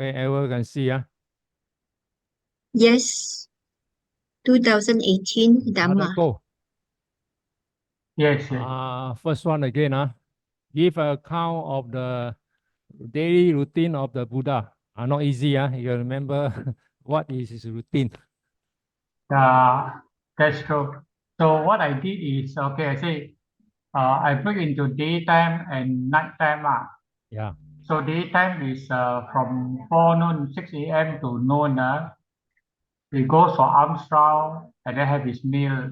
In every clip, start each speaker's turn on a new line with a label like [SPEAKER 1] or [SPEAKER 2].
[SPEAKER 1] Okay, everyone can see,
[SPEAKER 2] Yes. 2018 Dhamma.
[SPEAKER 1] Go.
[SPEAKER 3] Yes, yes.
[SPEAKER 1] First one again, give an account of the daily routine of the Buddha. Not easy, you remember what is his routine?
[SPEAKER 3] That's true. So what I did is, okay, I say, I break into daytime and nighttime.
[SPEAKER 1] Yeah.
[SPEAKER 3] So daytime is from forenoon 6 a.m. to noon. He goes for arms round and then have his meal.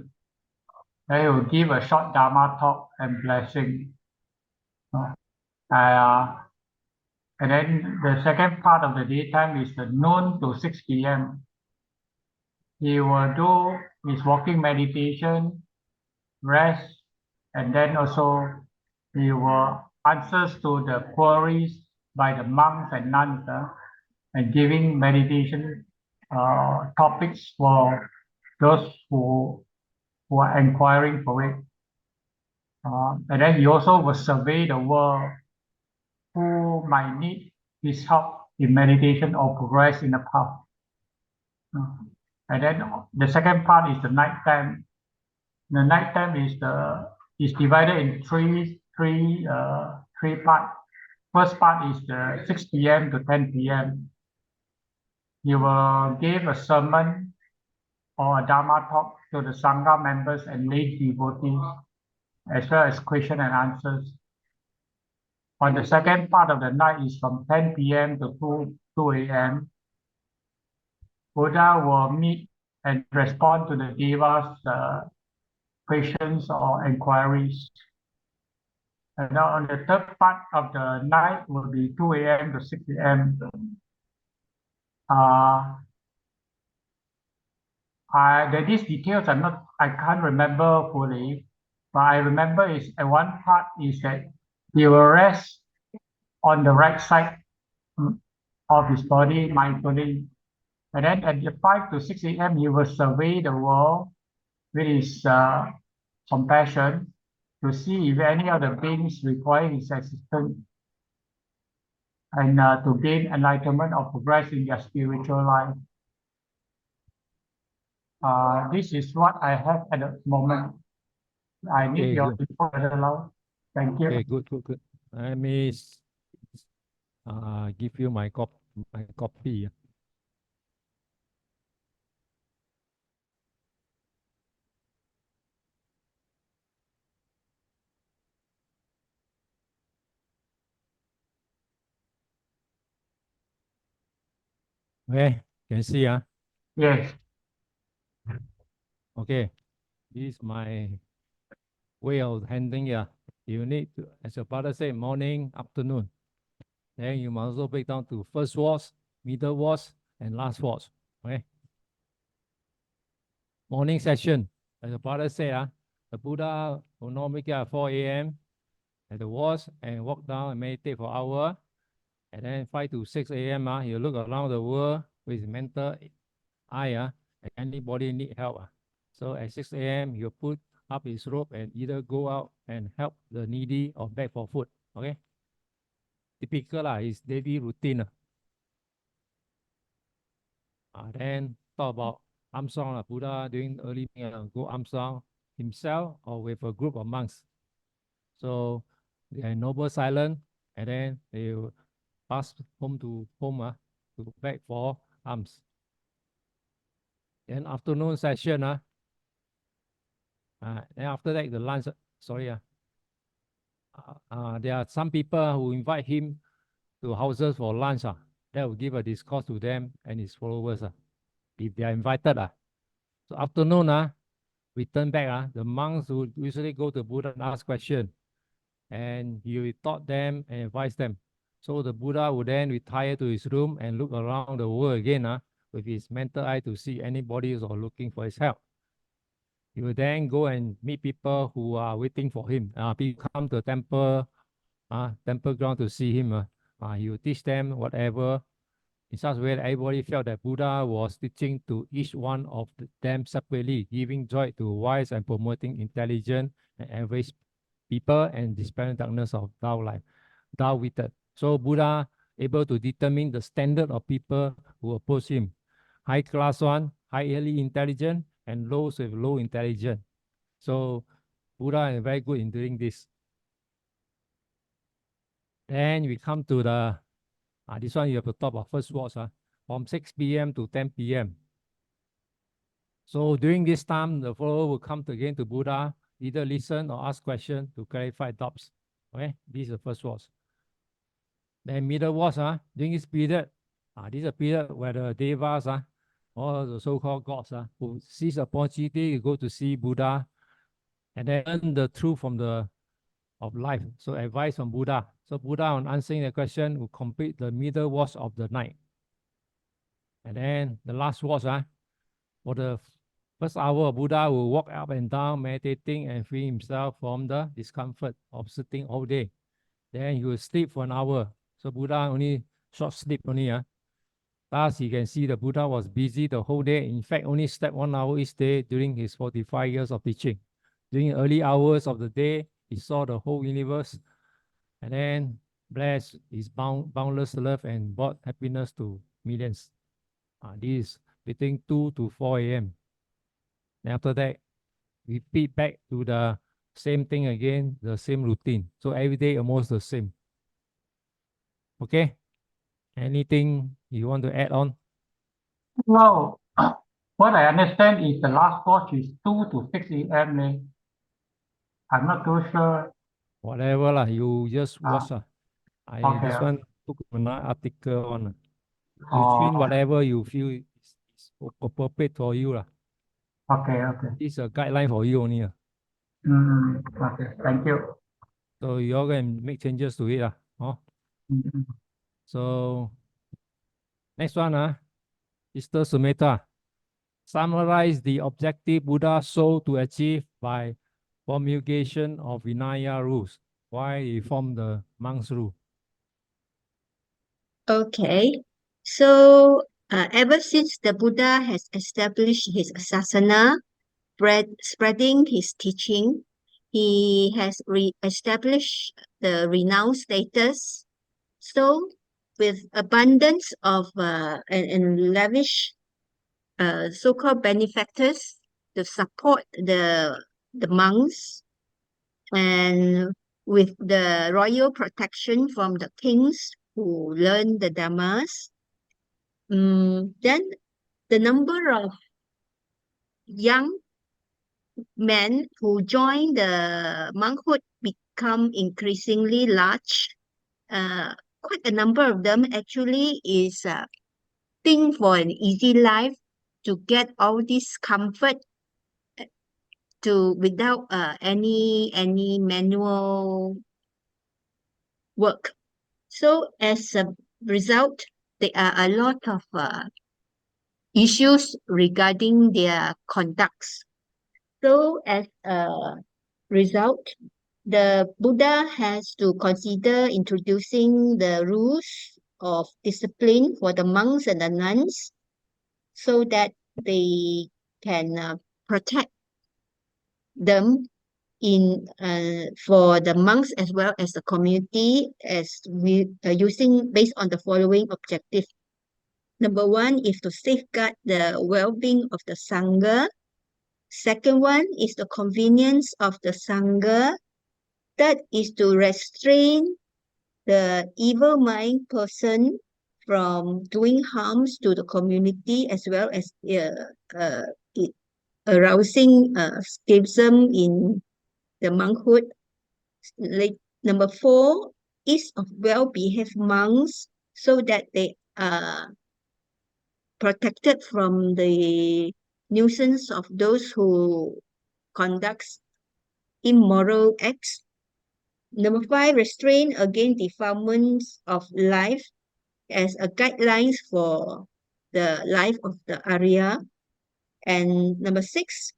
[SPEAKER 3] Then he will give a short Dharma talk and blessing. And then the second part of the daytime is the noon to 6 p.m. He will do his walking meditation, rest, and then also he will answers to the queries by the monks and nuns and giving meditation topics for those who are inquiring for it. And then he also will survey the world who might need his help in meditation or progress in the path. And then the second part is the nighttime. The nighttime is divided in three parts. First part is the 6 p.m. to 10 p.m. You will give a sermon or a Dharma talk to the Sangha members and lay devotees, as well as question and answers. On the second part of the night is from 10 p.m. to 2 a.m. Buddha will meet and respond to the devas' questions or inquiries. And now on the third part of the night will be 2 a.m. to 6 a.m. These details I can't remember fully, but I remember is at one part is that he will rest on the right side of his body mindfully. And then at the 5 to 6 a.m. he will survey the world with his compassion to see if any other beings require his assistance and to gain enlightenment or progress in their spiritual life. This is what I have at the moment. I need your input. Thank you.
[SPEAKER 1] Okay, good. Let me give you my copy. Okay, can see,
[SPEAKER 3] Yes.
[SPEAKER 1] Okay, this is my way of handling, You need to, as your father said, morning, afternoon. Then you must also break down to first watch, middle watch, and last watch. Okay. Morning session, as your father said, the Buddha will normally get at 4 a.m. at the watch and walk down and meditate for an hour. And then 5 to 6 a.m. You look around the world with mental eye. Anybody need help. So at 6 a.m. you put up his rope and either go out and help the needy or beg for food. Okay. Typical his daily routine. Then talk about Amsong, Buddha doing early go Amsong himself or with a group of monks. So they are noble silent, and then they will pass home to beg for alms. Then afternoon session, then after that the lunch. Sorry, there are some people who invite him to houses for lunch. That will give a discourse to them and his followers. If they are invited. So afternoon, return back. The monks would usually go to Buddha and ask questions. And he will taught them and advise them. So the Buddha would then retire to his room and look around the world again with his mental eye to see anybody who are looking for his help. He will then go and meet people who are waiting for him. People come to the temple ground to see him. He will teach them whatever in such a way that everybody felt that Buddha was teaching to each one of them separately, giving joy to wise and promoting intelligent and average people and dispelling darkness of Tao life, Tao witted. So Buddha able to determine the standard of people who oppose him. High class one, highly intelligent, and lows with low intelligence. So Buddha is very good in doing this. Then we come to the, this one you have to talk about first watch, from 6 p.m. to 10 p.m. So during this time, the follower will come again to Buddha, either listen or ask questions to clarify doubts. Okay, this is the first watch. Then middle watch, during this period, this is a period where the devas, or the so-called gods, who seize the opportunity to go to see Buddha and then learn the truth from of life. So advice from Buddha. So Buddha, on answering the question, will complete the middle watch of the night. And then the last watch, for the first hour, Buddha will walk up and down, meditating and free himself from the discomfort of sitting all day. Then he will sleep for an hour. So Buddha only short sleep only. Thus, you can see the Buddha was busy the whole day. In fact, only slept 1 hour each day during his 45 years of teaching. During early hours of the day, he saw the whole universe and then blessed his boundless love and brought happiness to millions. This is between 2 to 4 a.m. And after that, repeat back to the same thing again, the same routine. So every day almost the same. Okay? Anything you want to add on?
[SPEAKER 3] Well, what I understand is the last watch is 2 to 6 a.m. I'm not too sure.
[SPEAKER 1] Whatever lah, you just watch.
[SPEAKER 3] Okay.
[SPEAKER 1] This one took another article on. You
[SPEAKER 3] Oh,
[SPEAKER 1] train whatever you feel is appropriate for you lah.
[SPEAKER 3] okay.
[SPEAKER 1] This is a guideline for you only.
[SPEAKER 3] Okay, thank you.
[SPEAKER 1] So you all can make changes to it. So next one, Sister Sumeta. Summarize the objective Buddha sought to achieve by promulgation of Vinaya rules. Why he formed the monks' rule?
[SPEAKER 2] Okay, so ever since the Buddha has established his sasana, spreading his teaching, he has re-established the renowned status. So, with abundance of and lavish so-called benefactors to support the monks, and with the royal protection from the kings who learn the Dhammas, then the number of young men who join the monkhood become increasingly large. Quite a number of them actually is think for an easy life to get all this comfort to without any manual work. So as a result, there are a lot of issues regarding their conducts. So as a result, the Buddha has to consider introducing the rules of discipline for the monks and the nuns so that they can protect them in for the monks as well as the community, as we using based on the following objective. Number one is to safeguard the well-being of the sangha. Second one is the convenience of the sangha. Third is to restrain the evil mind person from doing harms to the community, as well as arousing schism in the monkhood. Number four is of well-behaved monks so that they are protected from the nuisance of those who conduct immoral acts. Number five, restrain against defilements of life as a guidelines for the life of the Arya. And number six,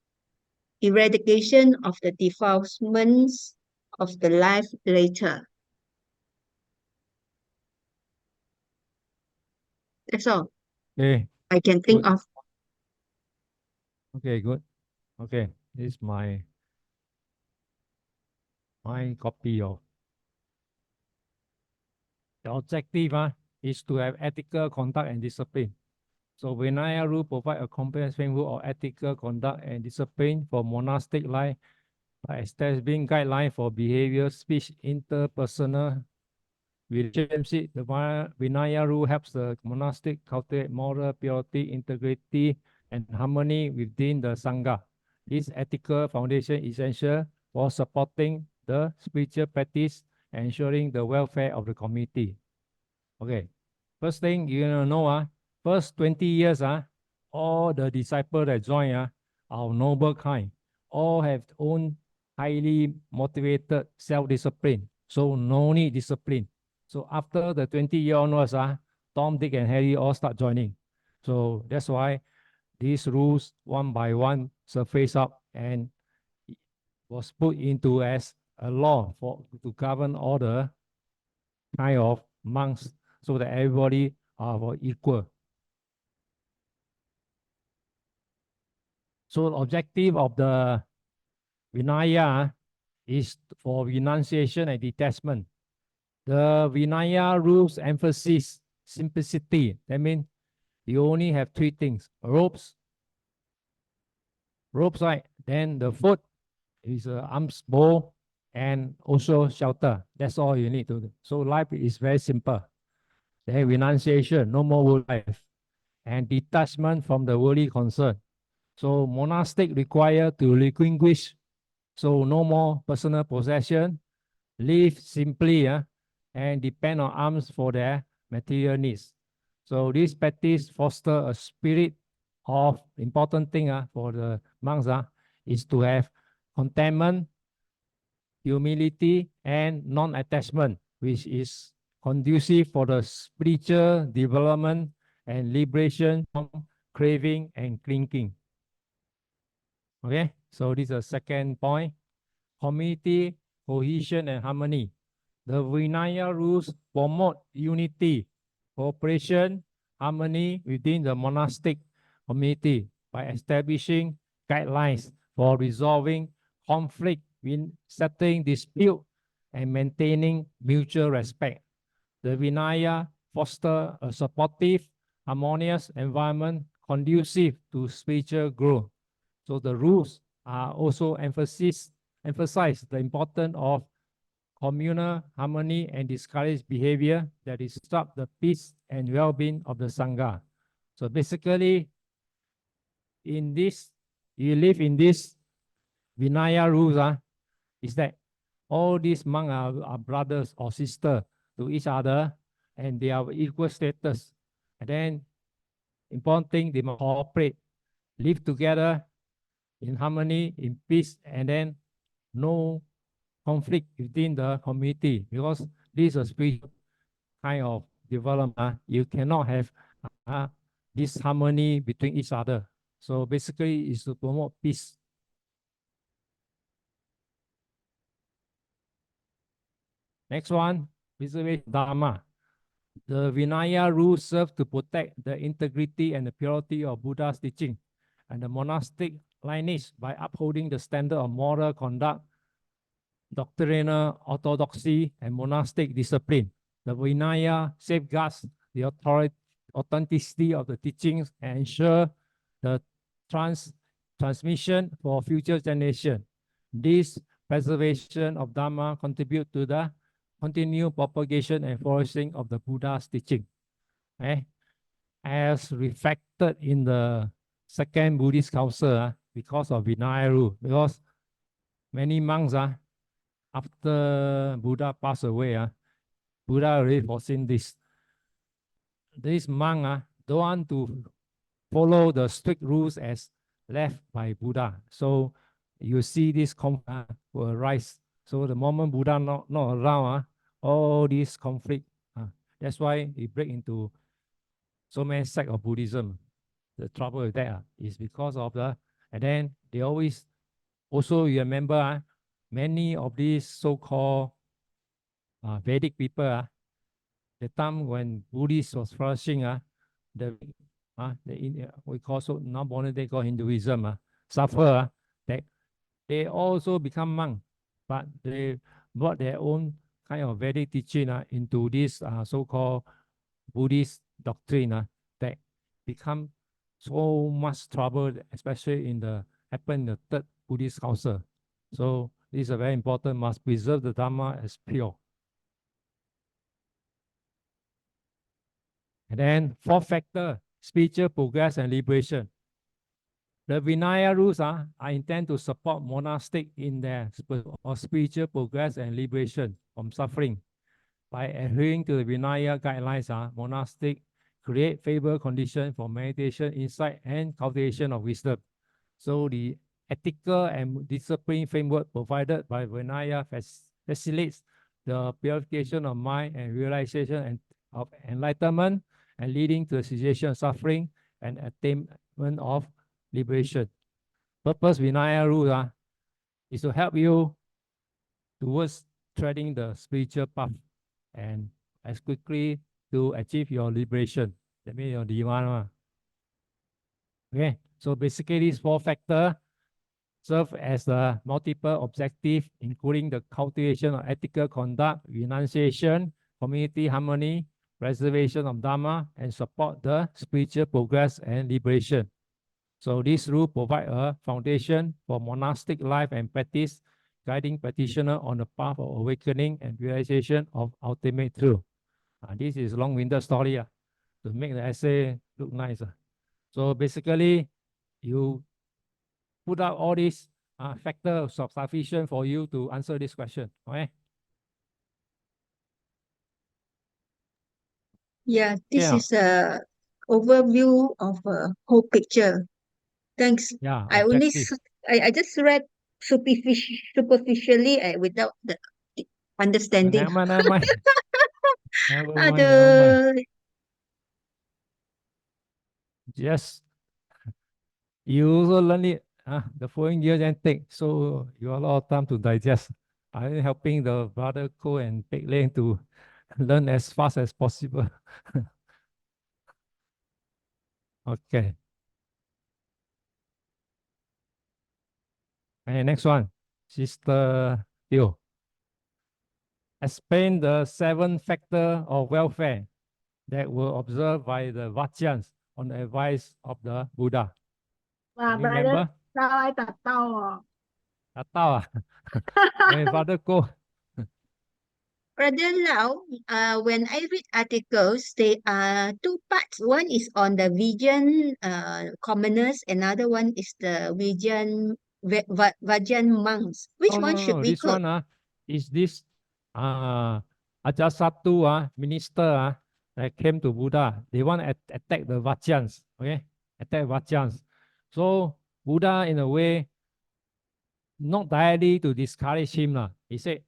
[SPEAKER 2] eradication of the defilements of the life later. That's all
[SPEAKER 1] Okay.
[SPEAKER 2] I can think of.
[SPEAKER 1] Okay, good. Okay, this is my copy of the objective. is to have ethical conduct and discipline. So Vinaya rule provide a comprehensive framework of ethical conduct and discipline for monastic life by establishing guidelines for behavior, speech, interpersonal relationship. The Vinaya rule helps the monastic cultivate moral purity, integrity, and harmony within the Sangha. This ethical foundation is essential for supporting the spiritual practice and ensuring the welfare of the community. Okay, first thing you know, first 20 years, all the disciples that join are noble kind, all have own highly motivated self-discipline, so no need discipline. So after the 20 year onwards, Tom, Dick, and Harry all start joining. So that's why these rules one by one surface up and was put into as a law to govern all the kind of monks so that everybody are equal. So the objective of the Vinaya is for renunciation and detachment. The Vinaya rules emphasize simplicity. That means you only have three things: ropes, right? Then the food is arms bow, and also shelter. That's all you need to do. So life is very simple. Then renunciation, no more world life, and detachment from the worldly concern. So monastic require to relinquish, so no more personal possession, live simply, and depend on alms for their material needs. So this practice foster a spirit of important thing for the monks is to have contentment, humility, and non-attachment, which is conducive for the spiritual development and liberation from craving and clinging. Okay, so this is the second point. Community cohesion and harmony. The Vinaya rules promote unity, cooperation, harmony within the monastic community by establishing guidelines for resolving conflict, settling dispute, and maintaining mutual respect. The Vinaya foster a supportive, harmonious environment conducive to spiritual growth. So the rules are also emphasize the importance of communal harmony and discourage behavior that disrupt the peace and well-being of the Sangha. So basically, in this, you live in this Vinaya rules, is that all these monks are brothers or sisters to each other, and they are equal status. And then, important thing, they must cooperate, live together in harmony, in peace, and then no conflict within the community, because this is a spiritual kind of development. You cannot have this harmony between each other. So basically, it's to promote peace. Next one, preservation Dhamma. The Vinaya rules serve to protect the integrity and the purity of Buddha's teaching and the monastic lineage by upholding the standard of moral conduct, doctrinal orthodoxy, and monastic discipline. The Vinaya safeguards the authenticity of the teachings and ensure the transmission for future generations. This preservation of Dhamma contribute to the continued propagation and flourishing of the Buddha's teaching. As reflected in the Second Buddhist Council, because of Vinaya rule, because many monks after Buddha passed away, Buddha already foreseen this. This monk don't want to follow the strict rules as left by Buddha. So you see this conflict will arise. So the moment Buddha not around, all this conflict, that's why it break into so many sects of Buddhism. The trouble with that is because of and then they always, also you remember, many of these so-called Vedic people, the time when Buddhism was flourishing, we call so now modern day called Hinduism, suffer, that they also become monks, but they brought their own kind of Vedic teaching into this so-called Buddhist doctrine that become so much trouble, especially in the third Buddhist council. So this is very important, must preserve the Dhamma as pure. And then fourth factor, spiritual progress and liberation. The Vinaya rules are intended to support monastic in their spiritual progress and liberation from suffering. By adhering to the Vinaya guidelines, monastic create favorable conditions for meditation, insight, and cultivation of wisdom. So the ethical and discipline framework provided by Vinaya facilitates the purification of mind and realization of enlightenment, and leading to the cessation of suffering and attainment of liberation. Purpose Vinaya rule is to help you towards treading the spiritual path and as quickly to achieve your liberation. That means your Dhamma. Okay, so basically these four factors serve as a multiple objective, including the cultivation of ethical conduct, renunciation, community harmony, preservation of Dhamma, and support the spiritual progress and liberation. So this rule provides a foundation for monastic life and practice, guiding practitioner on the path of awakening and realization of ultimate truth. This is long-winded story to make the essay look nice. So basically, you put out all these factors of sufficient for you to answer this question. Okay?
[SPEAKER 2] Yeah, this
[SPEAKER 1] Yeah.
[SPEAKER 2] is a overview of a whole picture. Thanks.
[SPEAKER 1] Yeah,
[SPEAKER 2] I only
[SPEAKER 1] objective.
[SPEAKER 2] I just read superficially without the understanding.
[SPEAKER 1] Never mind, never mind. Never mind, never mind.
[SPEAKER 2] Aduh.
[SPEAKER 1] Yes. You also learn it the following year then take. So you have a lot of time to digest. I'm helping the brother Ko and Pek Leng to learn as fast as possible. Okay. And next one, Sister Teo. Explain the 7 factors of welfare that were observed by the Vajjans on the advice of the Buddha.
[SPEAKER 4] Và
[SPEAKER 1] Can you
[SPEAKER 4] bà
[SPEAKER 1] remember?
[SPEAKER 4] sao ai tập tao à?
[SPEAKER 1] Tak tahu My brother Ko.
[SPEAKER 2] Brother Lau, when I read articles, there are 2 parts. One is on the vegan commoners, another one is the vegan monks. Which one should we
[SPEAKER 1] This
[SPEAKER 2] quote?
[SPEAKER 1] one is this Ajasattu minister that came to Buddha. They want to attack the Vajjans. Okay, attack Vajjans. So Buddha, in a way, not directly to discourage him. He said,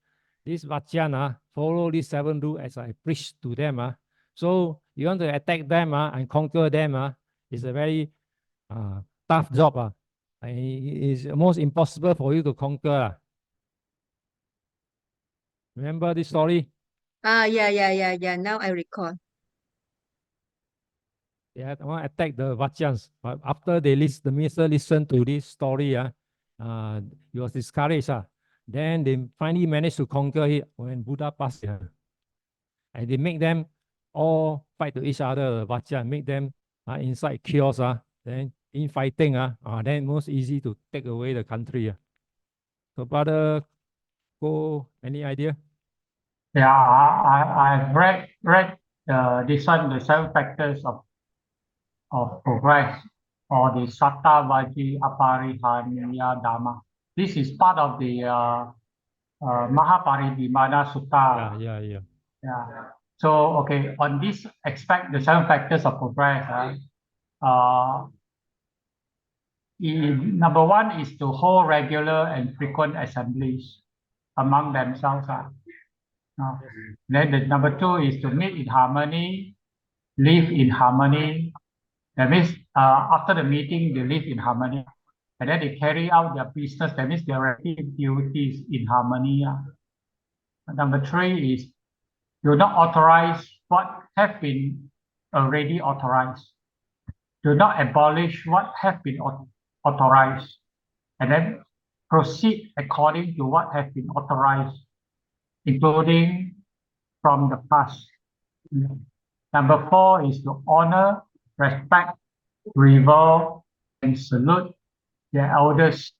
[SPEAKER 1] this Vajjan follow these 7 rules as I preach to them. So you want to attack them and conquer them. It's a very tough job. It's almost impossible for you to conquer. Remember this story?
[SPEAKER 2] Yeah. Now I recall.
[SPEAKER 1] They had to attack the Vajjans. But after the minister listened to this story, he was discouraged. Then they finally managed to conquer it when Buddha passed. And they make them all fight to each other, the Vajjan, make them inside chaos. Then in fighting, then most easy to take away the country. So brother Ko, any idea?
[SPEAKER 3] Yeah, I've read this one, the 7 factors of progress, or the Satta Vaji Aparihaniya Dhamma. This is part of the Mahaparidimana Sutta.
[SPEAKER 1] Yeah.
[SPEAKER 3] So, okay, on this aspect, the 7 factors of progress, number 1 is to hold regular and frequent assemblies among themselves. Then the number 2 is to meet in harmony, live in harmony. That means after the meeting, they live in harmony. And then they carry out their business, that means their respective duties in harmony. Number 3 is do not authorize what have been already authorized. Do not abolish what have been authorized. And then proceed according to what has been authorized, including from the past. Number 4 is to honor, respect, revere, and salute their elders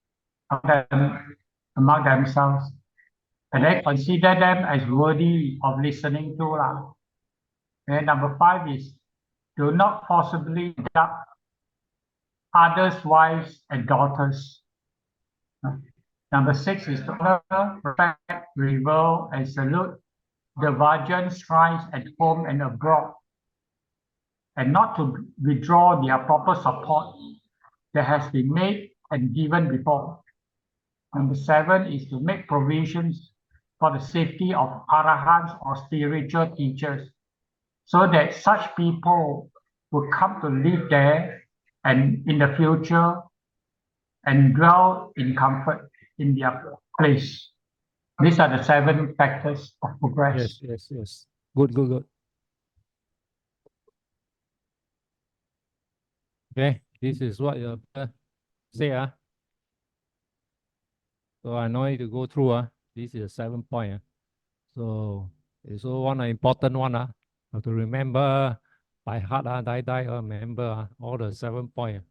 [SPEAKER 3] among themselves, and then consider them as worthy of listening to. And number 5 is do not forcibly adopt others' wives and daughters. Number 6 is to honor, respect, revere, and salute the virgin shrines at home and abroad, and not to withdraw their proper support that has been made and given before. Number 7 is to make provisions for the safety of arahants or spiritual teachers, so that such people will come to live there and in the future and dwell in comfort in their place. These are the 7 factors of progress.
[SPEAKER 1] Yes. Good. Okay, this is what you say. So I know you to go through. This is 7 point. So it's also one important one. Have to remember by heart. Remember all the 7 point.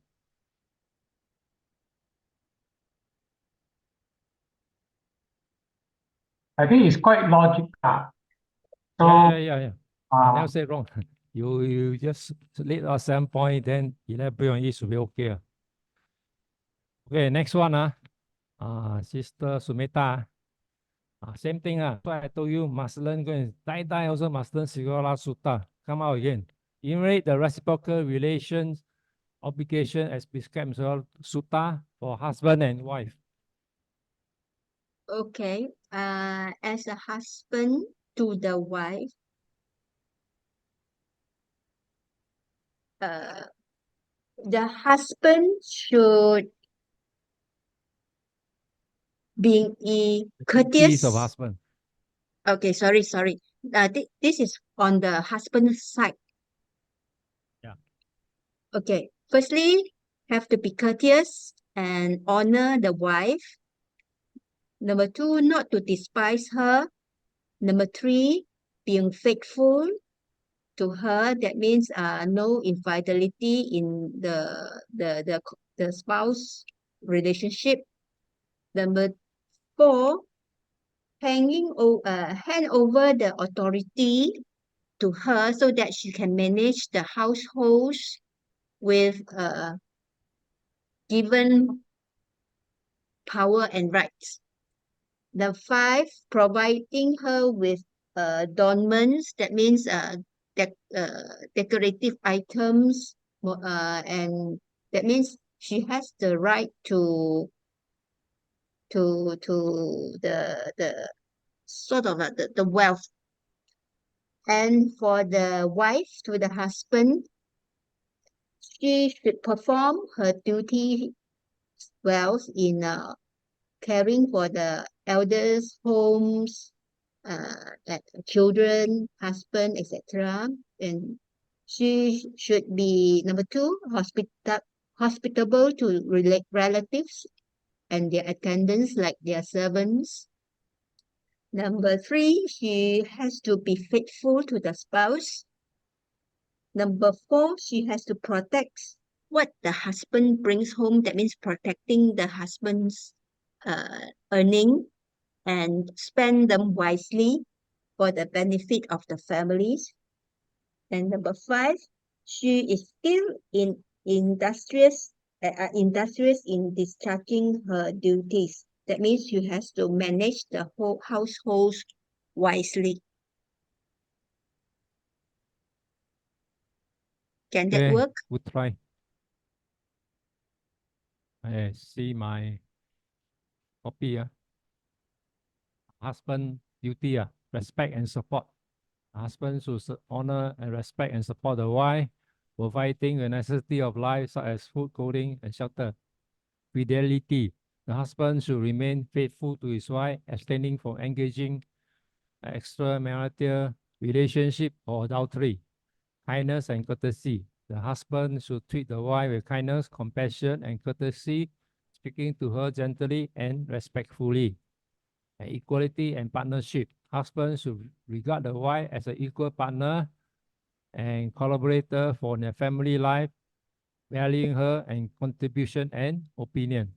[SPEAKER 3] I think it's quite logical. So,
[SPEAKER 1] Yeah. I never say wrong. You just lead us 7 point, then elaborate on it should be okay. Okay, next one. Sister Sumita. Same thing. So I told you must learn die also must learn Sigala Sutta. Come out again. Enumerate the reciprocal relations obligation as prescribed in Sutta for husband and wife.
[SPEAKER 2] Okay. As a husband to the wife, the husband should be courteous.
[SPEAKER 1] Duties of husband.
[SPEAKER 2] Okay, sorry. This is on the husband's side.
[SPEAKER 1] Yeah.
[SPEAKER 2] Okay. Firstly, have to be courteous and honor the wife. Number 2, not to despise her. Number 3, being faithful to her. That means no infidelity in the spouse relationship. Number 4, hand over the authority to her so that she can manage the households with given power and rights. The 5, providing her with adornments. That means decorative items, and that means she has the right to the sort of the wealth. And for the wife to the husband, she should perform her duty well in caring for the elders' homes, children, husband, etc. And she should be, number 2, hospitable to relatives and their attendants, like their servants. Number 3, she has to be faithful to the spouse. Number 4, she has to protect what the husband brings home. That means protecting the husband's earning and spend them wisely for the benefit of the families. And number 5, she is still industrious in discharging her duties. That means she has to manage the whole household wisely. Can that work?
[SPEAKER 1] Good try. I see my copy. Husband duty. Respect and support. Husband should honor and respect and support the wife, providing the necessity of life such as food, clothing, and shelter. Fidelity. The husband should remain faithful to his wife, abstaining from engaging extramarital relationship or adultery. Kindness and courtesy. The husband should treat the wife with kindness, compassion, and courtesy, speaking to her gently and respectfully. And equality and partnership. Husband should regard the wife as an equal partner and collaborator for their family life, valuing her and contribution and opinion.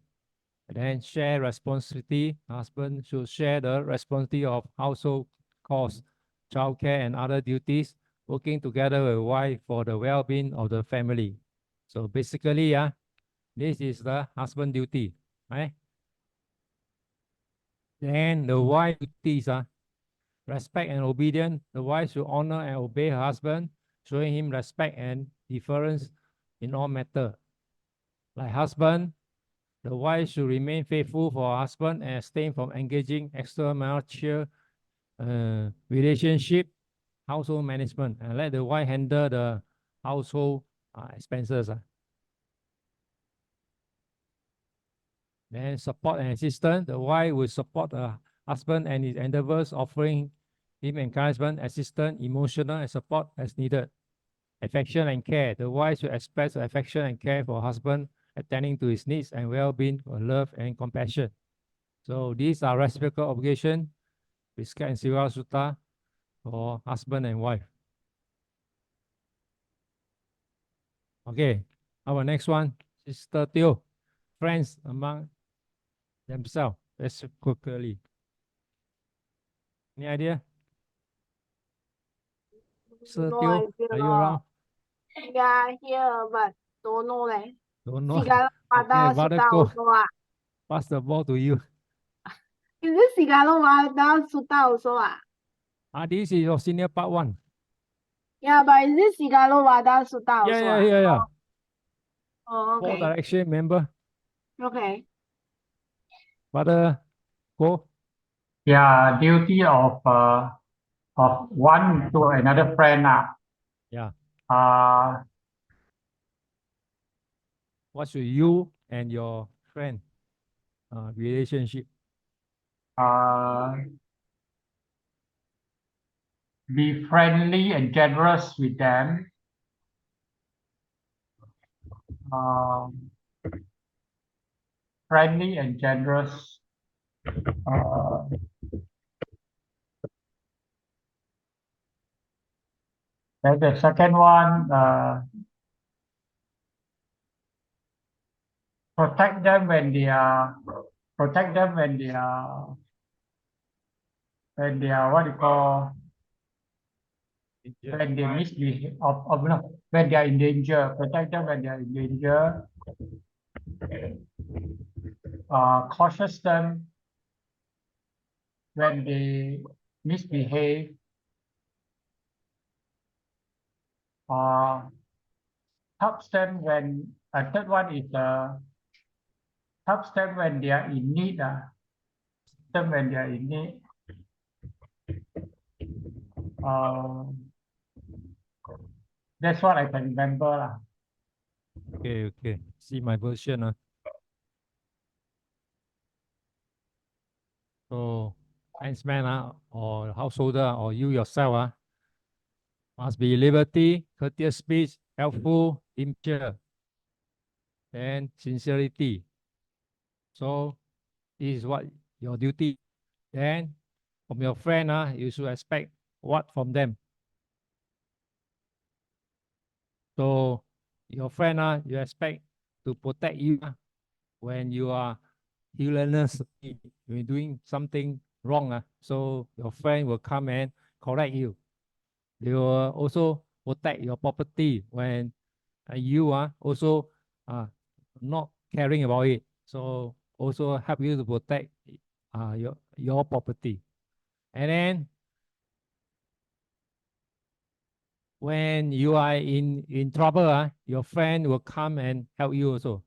[SPEAKER 1] And then share responsibility. Husband should share the responsibility of household chores, childcare, and other duties, working together with wife for the well-being of the family. So basically, this is the husband duty, right? Then the wife duties are respect and obedience. The wife should honor and obey her husband, showing him respect and deference in all matters. Like husband, the wife should remain faithful for her husband and abstain from engaging extramarital relationship, household management, and let the wife handle the household expenses. Then support and assistance. The wife will support her husband and his endeavors, offering him encouragement, assistance, emotional and support as needed. Affection and care. The wife should express affection and care for her husband, attending to his needs and well-being, for love and compassion. So these are reciprocal obligations, Piskat and Sila Sutta, for husband and wife. Okay, our next one, Sister Teo. Friends among themselves, reciprocally. Any idea? Sister
[SPEAKER 4] No
[SPEAKER 1] Teo,
[SPEAKER 4] idea.
[SPEAKER 1] are you around?
[SPEAKER 4] Yeah, here, but don't know leh.
[SPEAKER 1] Don't know.
[SPEAKER 4] Sigalovada
[SPEAKER 1] Brother
[SPEAKER 4] Sutta
[SPEAKER 1] Ko,
[SPEAKER 4] also ah.
[SPEAKER 1] pass the ball to you.
[SPEAKER 4] Is it Sigalovada Sutta also ah?
[SPEAKER 1] This is your senior part 1.
[SPEAKER 4] Yeah, but is it Sigalovada Sutta also ah?
[SPEAKER 1] Yeah.
[SPEAKER 4] Oh,
[SPEAKER 1] Four
[SPEAKER 4] okay.
[SPEAKER 1] direction, member.
[SPEAKER 4] Okay.
[SPEAKER 1] Brother Ko.
[SPEAKER 3] Yeah, duty of one to another friend.
[SPEAKER 1] Yeah.
[SPEAKER 3] Uh,
[SPEAKER 1] What should you and your friend relationship?
[SPEAKER 3] Be friendly and generous with them. Friendly and generous. Then the second one, protect them when they are what do you call, when they misbehave, no, when they are in danger. Protect them when they are in danger. Cautious them when they misbehave. Helps them when, third one is helps them when they are in need. Them when they are in need. That's what I can remember.
[SPEAKER 1] Okay. See my version. So, handsman or householder or you yourself must be liberty, courteous speech, helpful, immature, and sincerity. So, this is what your duty. Then, from your friend, you should expect what from them. So, your friend, you expect to protect you when you are illness, you're doing something wrong. So, your friend will come and correct you. They will also protect your property when you are also not caring about it. So also help you to protect your property. And then when you are in trouble, your friend will come and help you also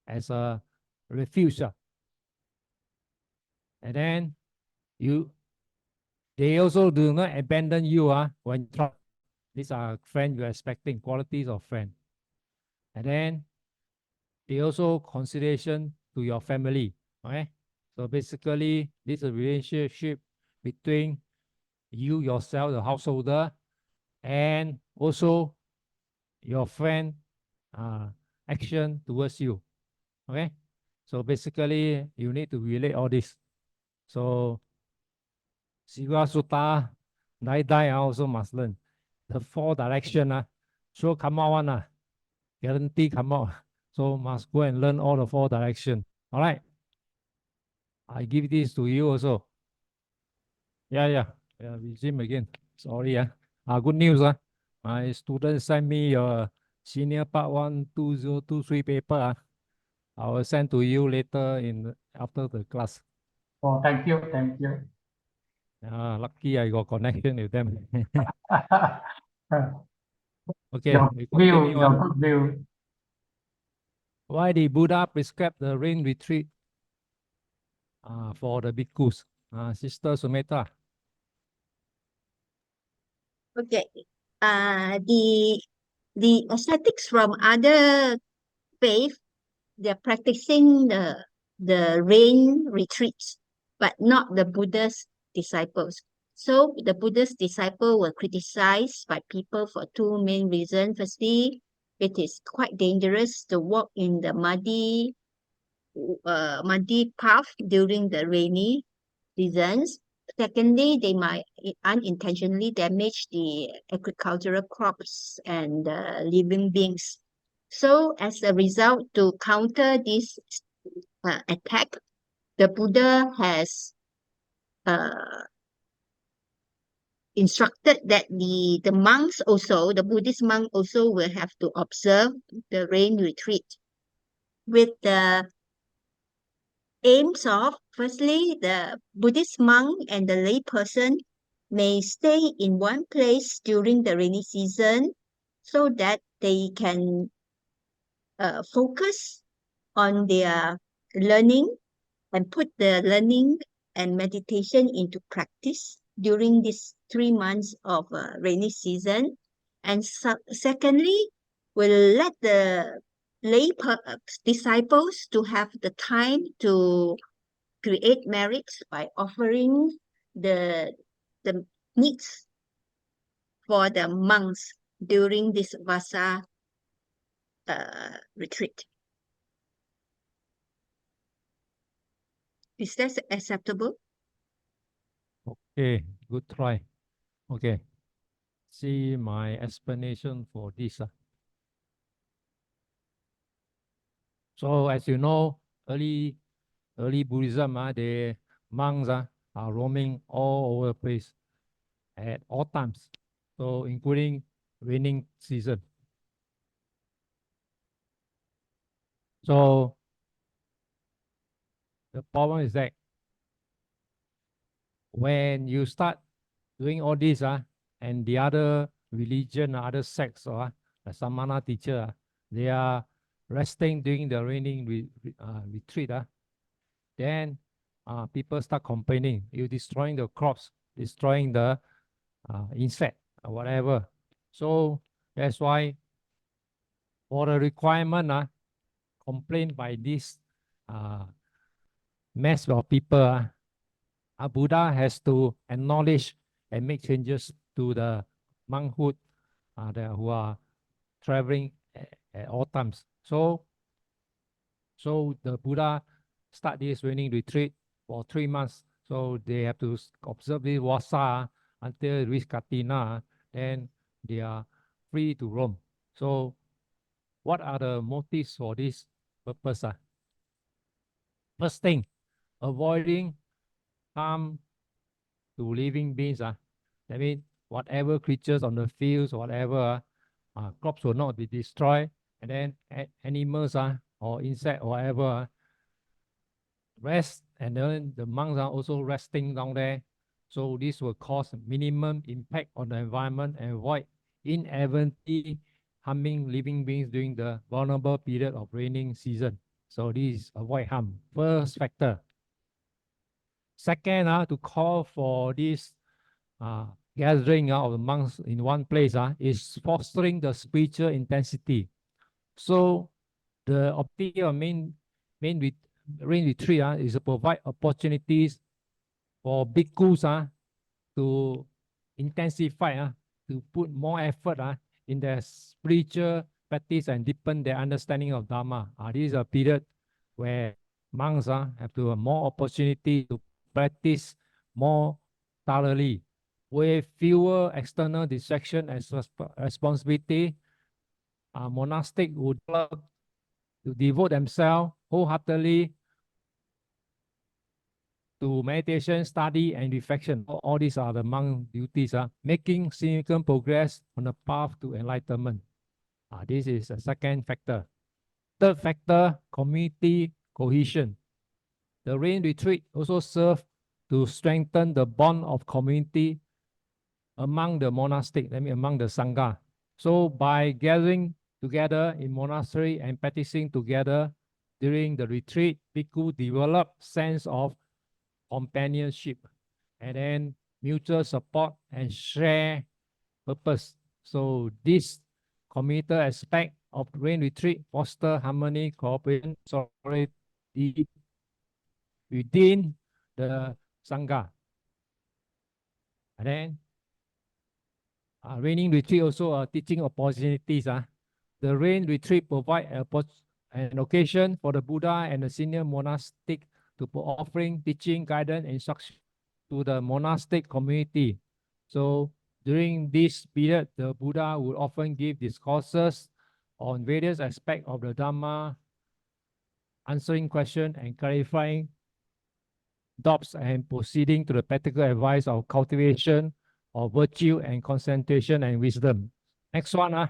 [SPEAKER 1] as a refuge. And then they also do not abandon you when in trouble. These are friends you're expecting, qualities of friend. And then they also consideration to your family. Okay, so basically this is a relationship between you yourself, the householder, and also your friend action towards you. Okay, so basically you need to relate all this. So Sila Sutta, die also must learn. the 4 direction, sure come out one, guarantee come out. So must go and learn all the 4 direction. All right. I give this to you also. Yeah, resume again. Sorry, good news, my student sent me your senior part 1 2023 paper. I will send to you later after the class.
[SPEAKER 3] Oh, thank you, thank you.
[SPEAKER 1] Lucky I got connection with them. Okay,
[SPEAKER 3] Your
[SPEAKER 1] we
[SPEAKER 3] view,
[SPEAKER 1] continue.
[SPEAKER 3] your good view.
[SPEAKER 1] Why did Buddha prescribe the rain retreat for the bhikkhus? Sister Sumeta.
[SPEAKER 2] Okay. The ascetics from other faith, they're practicing the rain retreats, but not the Buddha's disciples. So the Buddha's disciple were criticized by people for 2 main reasons. Firstly, it is quite dangerous to walk in the muddy path during the rainy seasons. Secondly, they might unintentionally damage the agricultural crops and living beings. So as a result, to counter this attack, the Buddha has instructed that the monks also, the Buddhist monk also will have to observe the rain retreat with the aims of, firstly, the Buddhist monk and the lay person may stay in one place during the rainy season so that they can focus on their learning and put the learning and meditation into practice during these 3 months of rainy season. And secondly, will let the disciples to have the time to create merits by offering the needs for the monks during this Vasa retreat. Is that acceptable?
[SPEAKER 1] Okay, good try. Okay, see my explanation for this. So as you know, early Buddhism, the monks are roaming all over the place at all times. So including raining season. So the problem is that when you start doing all this, and the other religion, other sects, or the Samana teacher, they are resting during the raining retreat, then people start complaining. You're destroying the crops, destroying the insect, or whatever. So that's why for the requirement, complained by this mass of people, Buddha has to acknowledge and make changes to the monkhood who are traveling at all times. So the Buddha start this raining retreat for 3 months. So they have to observe this Vasa until reach Katina, then they are free to roam. So what are the motives for this purpose? First thing, avoiding harm to living beings. That means whatever creatures on the fields, whatever, crops will not be destroyed, and then animals or insect or whatever rest, and then the monks are also resting down there. So this will cause minimum impact on the environment and avoid inadvertently harming living beings during the vulnerable period of raining season. So this is avoid harm. First factor. Second, to call for this gathering of the monks in one place is fostering the spiritual intensity. So the objective of main rain retreat is to provide opportunities for bhikkhus to intensify, to put more effort in their spiritual practice and deepen their understanding of Dhamma. This is a period where monks have to have more opportunity to practice more thoroughly with fewer external distraction and responsibility, monastic would develop to devote themselves wholeheartedly to meditation, study, and reflection. All these are the monk duties, making significant progress on the path to enlightenment. This is the second factor. Third factor, community cohesion. The rain retreat also serves to strengthen the bond of community among the monastic, among the Sangha. So by gathering together in monastery and practicing together during the retreat, bhikkhu develop sense of companionship and then mutual support and share purpose. So this communal aspect of rain retreat foster harmony, cooperation, solidarity within the Sangha. And then raining retreat also teaching opportunities. The rain retreat provide an occasion for the Buddha and the senior monastic to offering teaching, guidance, and instruction to the monastic community. So during this period, the Buddha would often give discourses on various aspects of the Dhamma, answering questions and clarifying doubts and proceeding to the practical advice of cultivation of virtue and concentration and wisdom. Next one,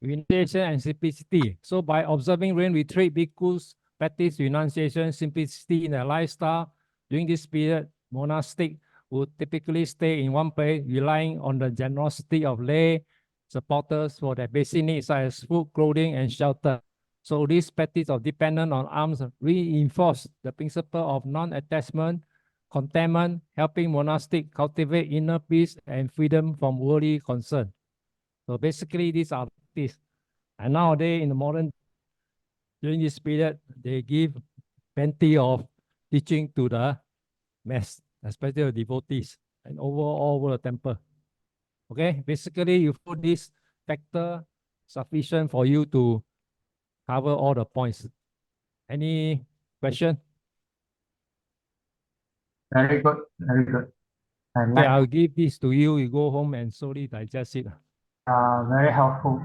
[SPEAKER 1] renunciation and simplicity. So by observing rain retreat, bhikkhus practice renunciation, simplicity in their lifestyle. During this period, monastic would typically stay in one place, relying on the generosity of lay supporters for their basic needs such as food, clothing, and shelter. So this practice of dependence on alms reinforce the principle of non-attachment, contentment, helping monastic cultivate inner peace and freedom from worldly concern. So basically, these are these. And nowadays, in the modern, during this period, they give plenty of teaching to the mass, especially the devotees, and all over the temple. Okay, basically, you put this factor sufficient for you to cover all the points. Any question?
[SPEAKER 3] Very good, very good.
[SPEAKER 1] Okay, I'll give this to you. You go home and slowly digest it.
[SPEAKER 3] Very helpful.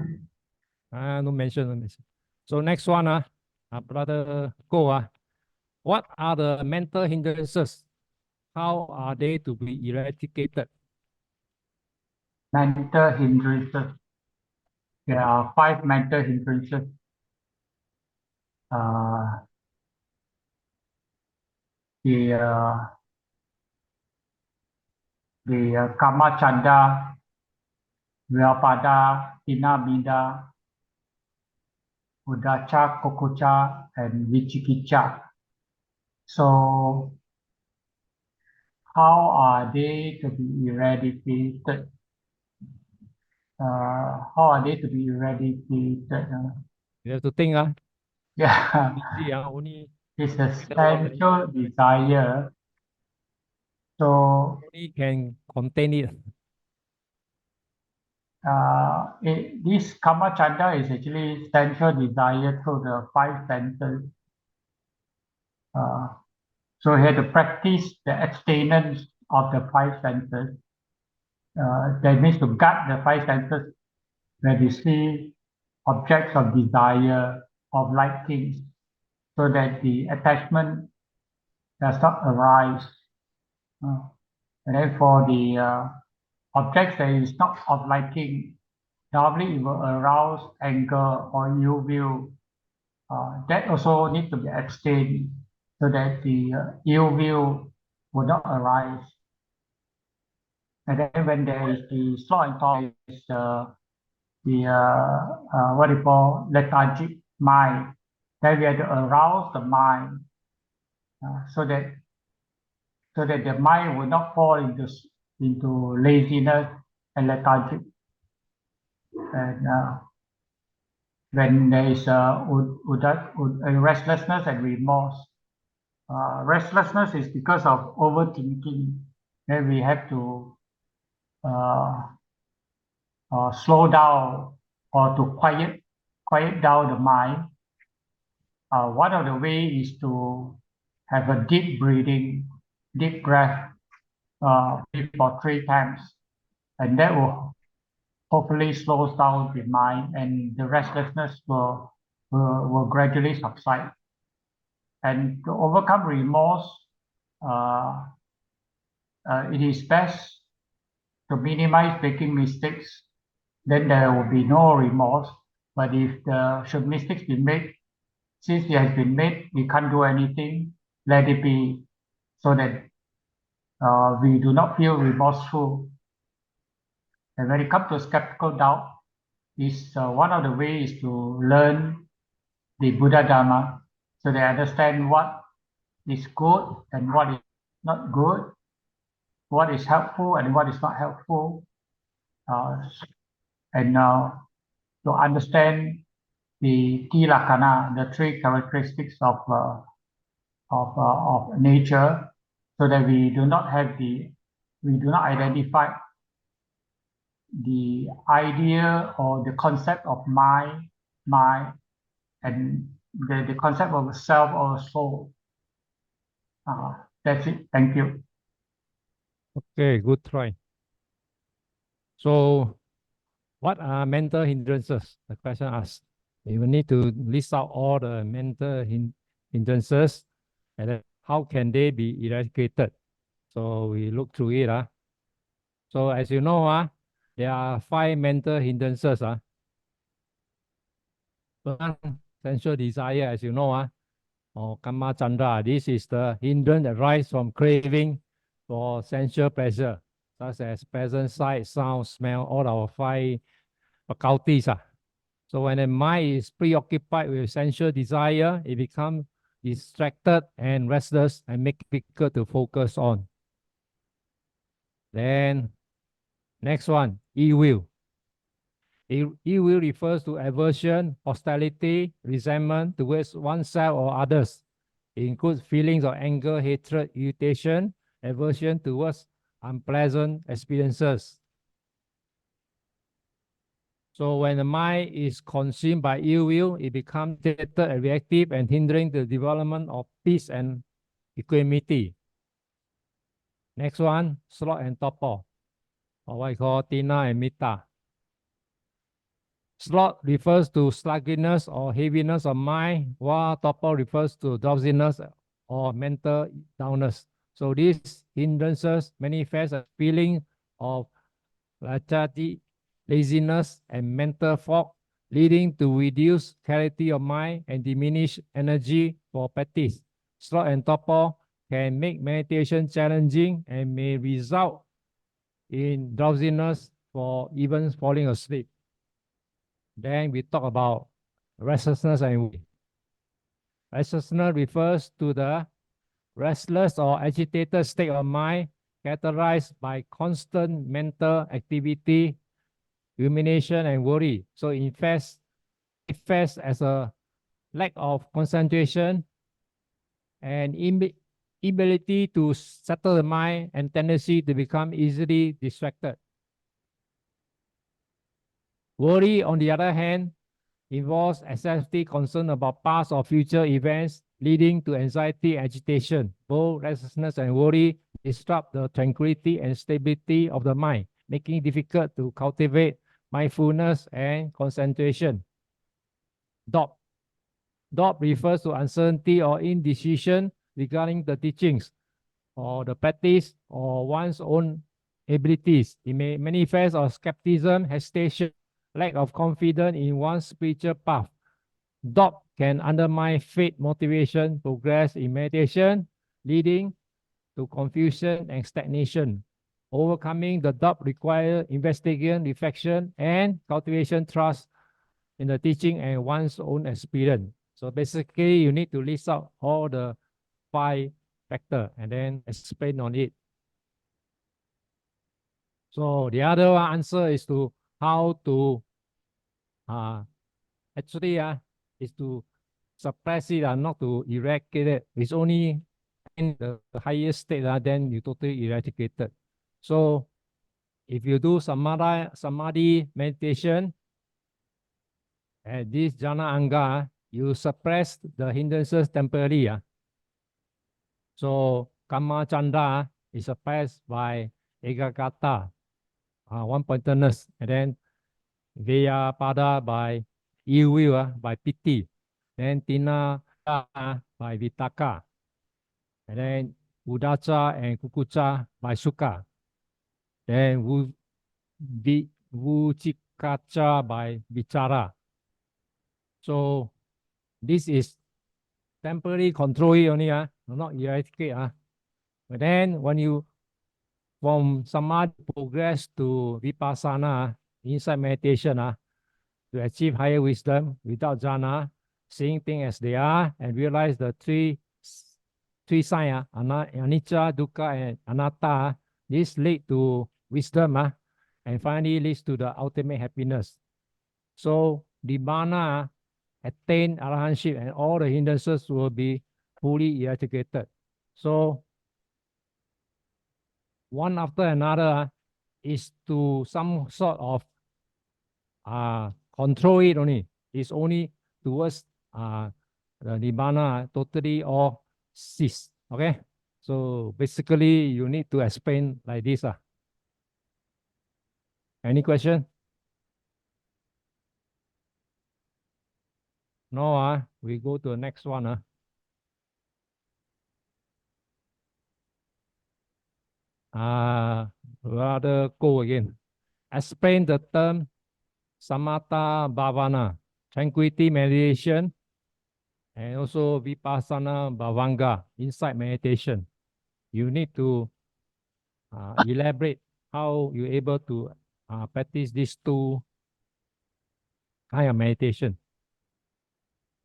[SPEAKER 1] No mention, no mention. So next one, brother Go. What are the mental hindrances? How are they to be eradicated?
[SPEAKER 3] Mental hindrances. There are 5 mental hindrances. The Kama Chanda, Vyapada, Tinamida, Udacha, Kokocha, and Vichikicha. So, how are they to be eradicated? How are they to be eradicated?
[SPEAKER 1] You have to think.
[SPEAKER 3] Yeah,
[SPEAKER 1] Easy, only
[SPEAKER 3] it's a sensual desire. So,
[SPEAKER 1] only can contain it.
[SPEAKER 3] this Kama Chanda is actually sensual desire through the 5 senses. So he had to practice the abstinence of the 5 senses. That means to guard the 5 senses when you see objects of desire, of liking, so that the attachment does not arise. And then for the objects that is not of liking, normally it will arouse anger or ill will. That also needs to be abstained so that the ill will will not arise. And then when there is the sloth and thought, is what you call lethargic mind, then we have to arouse the mind so that the mind will not fall into laziness and lethargic. And when there is restlessness and remorse, restlessness is because of overthinking. Then we have to slow down or to quiet down the mind. One of the ways is to have a deep breathing, deep breath, for 3 times, and that will hopefully slows down the mind, and the restlessness will gradually subside. And to overcome remorse, it is best to minimize making mistakes. Then there will be no remorse. But if should mistakes be made, since it has been made, we can't do anything. Let it be, so that we do not feel remorseful. And when it comes to skeptical doubt, is one of the ways to learn the Buddha Dhamma, so they understand what is good and what is not good, what is helpful and what is not helpful, and to understand the Tilakkhana, the 3 characteristics of nature, so that we do not identify the idea or the concept of mind, and the concept of self or soul. That's it. Thank you.
[SPEAKER 1] Okay, good try. So, what are mental hindrances? The question asked. You will need to list out all the mental hindrances, and then how can they be eradicated? So we look through it. So as you know, there are 5 mental hindrances. One, sensual desire, as you know, or Kama Chandra. This is the hindrance that arises from craving for sensual pleasure, such as present sight, sound, smell, all our 5 faculties. So when the mind is preoccupied with sensual desire, it becomes distracted and restless and make it difficult to focus on. Then, next one, ill will. Ill will refers to aversion, hostility, resentment towards oneself or others. It includes feelings of anger, hatred, irritation, aversion towards unpleasant experiences. So when the mind is consumed by ill will, it becomes irritated and reactive and hindering the development of peace and equanimity. Next one, sloth and torpor, or what I call tina and mita. Sloth refers to sluggishness or heaviness of mind, while torpor refers to drowsiness or mental downness. So these hindrances manifest as feeling of lethargy, laziness, and mental fog, leading to reduced clarity of mind and diminished energy for practice. Sloth and torpor can make meditation challenging and may result in drowsiness for even falling asleep. Then we talk about restlessness and worry. Restlessness refers to the restless or agitated state of mind characterized by constant mental activity, rumination, and worry. So it manifests as a lack of concentration and inability to settle the mind and tendency to become easily distracted. Worry, on the other hand, involves excessive concern about past or future events, leading to anxiety and agitation. Both restlessness and worry disrupt the tranquility and stability of the mind, making it difficult to cultivate mindfulness and concentration. Doubt. Doubt refers to uncertainty or indecision regarding the teachings or the practice or one's own abilities. It may manifest as skepticism, hesitation, lack of confidence in one's spiritual path. Doubt can undermine faith, motivation, progress in meditation, leading to confusion and stagnation. Overcoming the doubt requires investigation, reflection, and cultivation trust in the teaching and one's own experience. So basically, you need to list out all the 5 factors and then explain on it. So the other answer is to how to actually is to suppress it, not to eradicate it. It's only in the highest state, then you totally eradicate it. So if you do samadhi meditation at this jhana anga, you suppress the hindrances temporarily. So Kama Chandra, is surpassed by Ekagata, one-pointedness, and then Vyapada by ill will, by pity, then Tina by Vitaka, and then Udacha and Kukucha by Sukha, then Vuchikacha by Vichara. So this is temporary control only, not eradicate. But then when you from samadhi progress to vipassana, inside meditation, to achieve higher wisdom without jhana, seeing things as they are, and realize the three signs, anicca, dukkha, and anatta. This lead to wisdom, and finally leads to the ultimate happiness. So Nibbana attain arahantship, and all the hindrances will be fully eradicated. So one after another is to some sort of control it only. It's only towards the Nibbana totally or cease. Okay. So basically you need to explain like this. Any question? No, we go to the next one. Rather go again. Explain the term samatha bhavana, tranquility meditation, and also vipassana bhavanga, insight meditation. You need to elaborate how you're able to practice these two kind of meditation.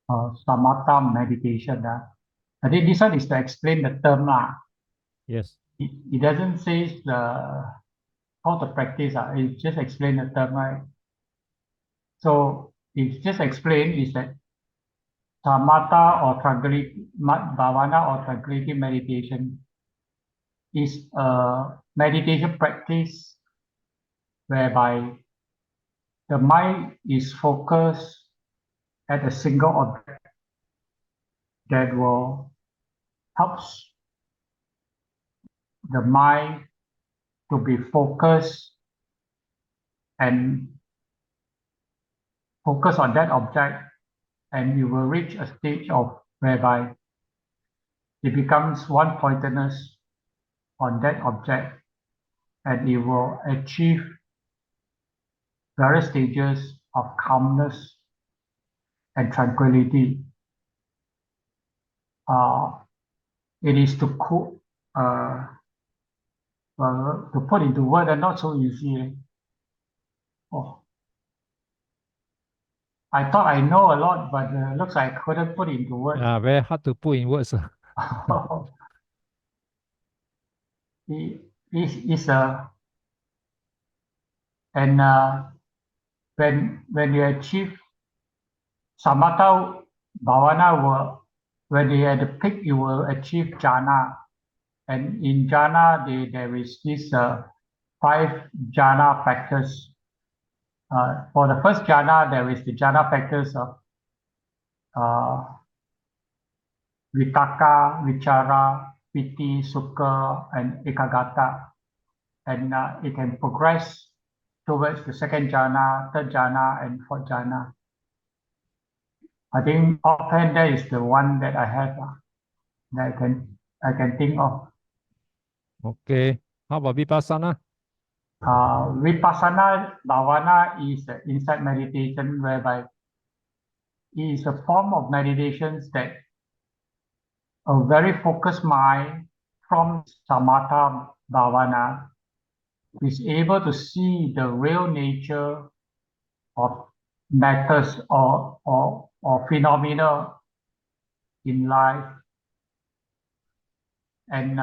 [SPEAKER 3] Samatha meditation. I think this one is to explain the term.
[SPEAKER 1] Yes.
[SPEAKER 3] It doesn't say how to practice. It just explain the term, right? So it's just explained is that samatha or tranquility bhavana or tranquility meditation is a meditation practice whereby the mind is focused at a single object that will help the mind to be focused and focus on that object, and you will reach a stage of whereby it becomes one-pointedness on that object, and it will achieve various stages of calmness and tranquility. It is to put into words and not so easy. I thought I know a lot, but looks like I couldn't put it into words.
[SPEAKER 1] Very hard to put in words.
[SPEAKER 3] When you achieve samatha bhavana, when you at the peak, you will achieve jhana, and in jhana there is this 5 jhana factors. For the first jhana, there is the jhana factors of vitaka, vichara, piti, sukha, and ekagata, and it can progress towards the second jhana, third jhana, and fourth jhana. I think offhand that is the one that I have that I can think of.
[SPEAKER 1] Okay. How about vipassana?
[SPEAKER 3] Vipassana bhavana is an insight meditation whereby it is a form of meditations that a very focused mind from samatha bhavana is able to see the real nature of matters or phenomena in life, and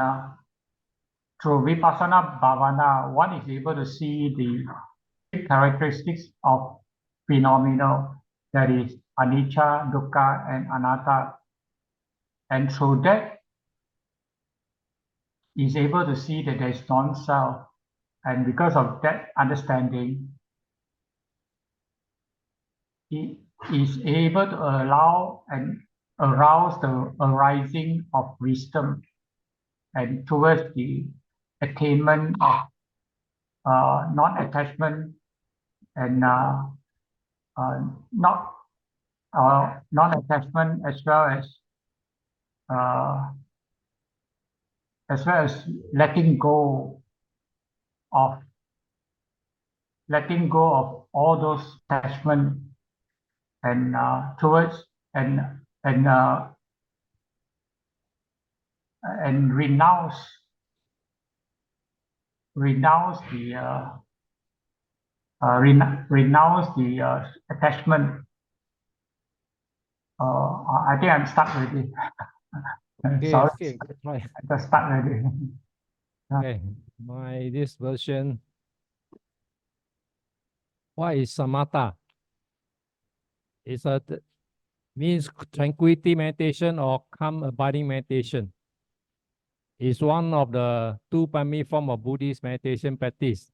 [SPEAKER 3] through vipassana bhavana, one is able to see the characteristics of phenomena, that is anicca, dukkha, and anatta, and through that is able to see that there is non-self, and because of that understanding, it is able to allow and arouse the arising of wisdom and towards the attainment of non-attachment and non-attachment as well as letting go of all those attachment and towards and renounce the attachment. I think I'm stuck already.
[SPEAKER 1] Okay,
[SPEAKER 3] Sorry,
[SPEAKER 1] okay, right.
[SPEAKER 3] I just stuck already.
[SPEAKER 1] Okay, this version. What is samatha? It's means tranquility meditation or calm abiding meditation. It's one of the two primary form of Buddhist meditation practice.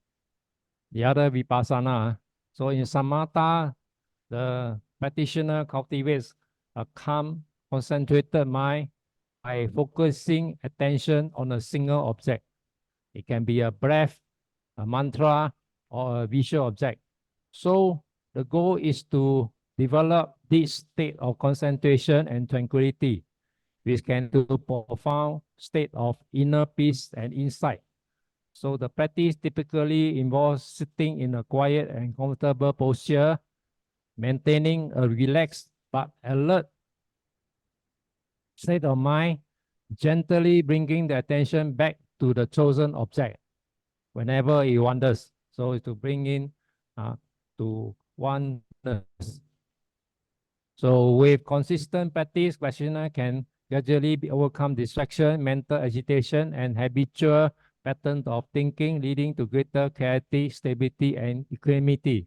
[SPEAKER 1] The other vipassana. So in samatha, the practitioner cultivates a calm, concentrated mind by focusing attention on a single object. It can be a breath, a mantra, or a visual object. So the goal is to develop this state of concentration and tranquility, which can do profound state of inner peace and insight. So the practice typically involves sitting in a quiet and comfortable posture, maintaining a relaxed but alert state of mind, gently bringing the attention back to the chosen object whenever it wanders. So to bring in to oneness. So with consistent practice, practitioner can gradually overcome distraction, mental agitation, and habitual patterns of thinking, leading to greater clarity, stability, and equanimity.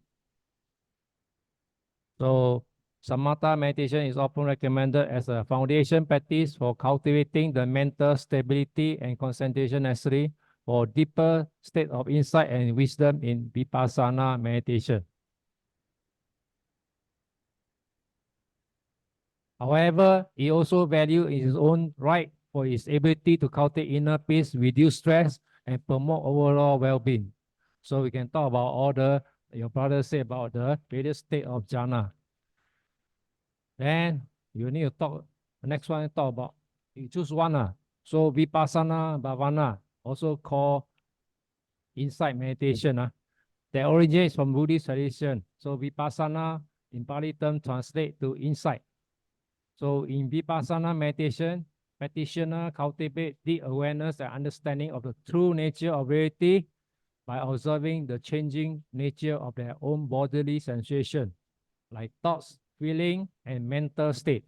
[SPEAKER 1] So samatha meditation is often recommended as a foundation practice for cultivating the mental stability and concentration necessary for deeper state of insight and wisdom in vipassana meditation. However, he also values in his own right for his ability to cultivate inner peace, reduce stress, and promote overall well-being. So we can talk about all your brother said about the various state of jhana. Then you need to talk, the next one talk about, you choose one. So vipassana bhavana, also called insight meditation, that originates from Buddhist tradition. So vipassana in Pali term translate to insight. So in vipassana meditation, practitioner cultivate deep awareness and understanding of the true nature of reality by observing the changing nature of their own bodily sensation, like thoughts, feeling, and mental state.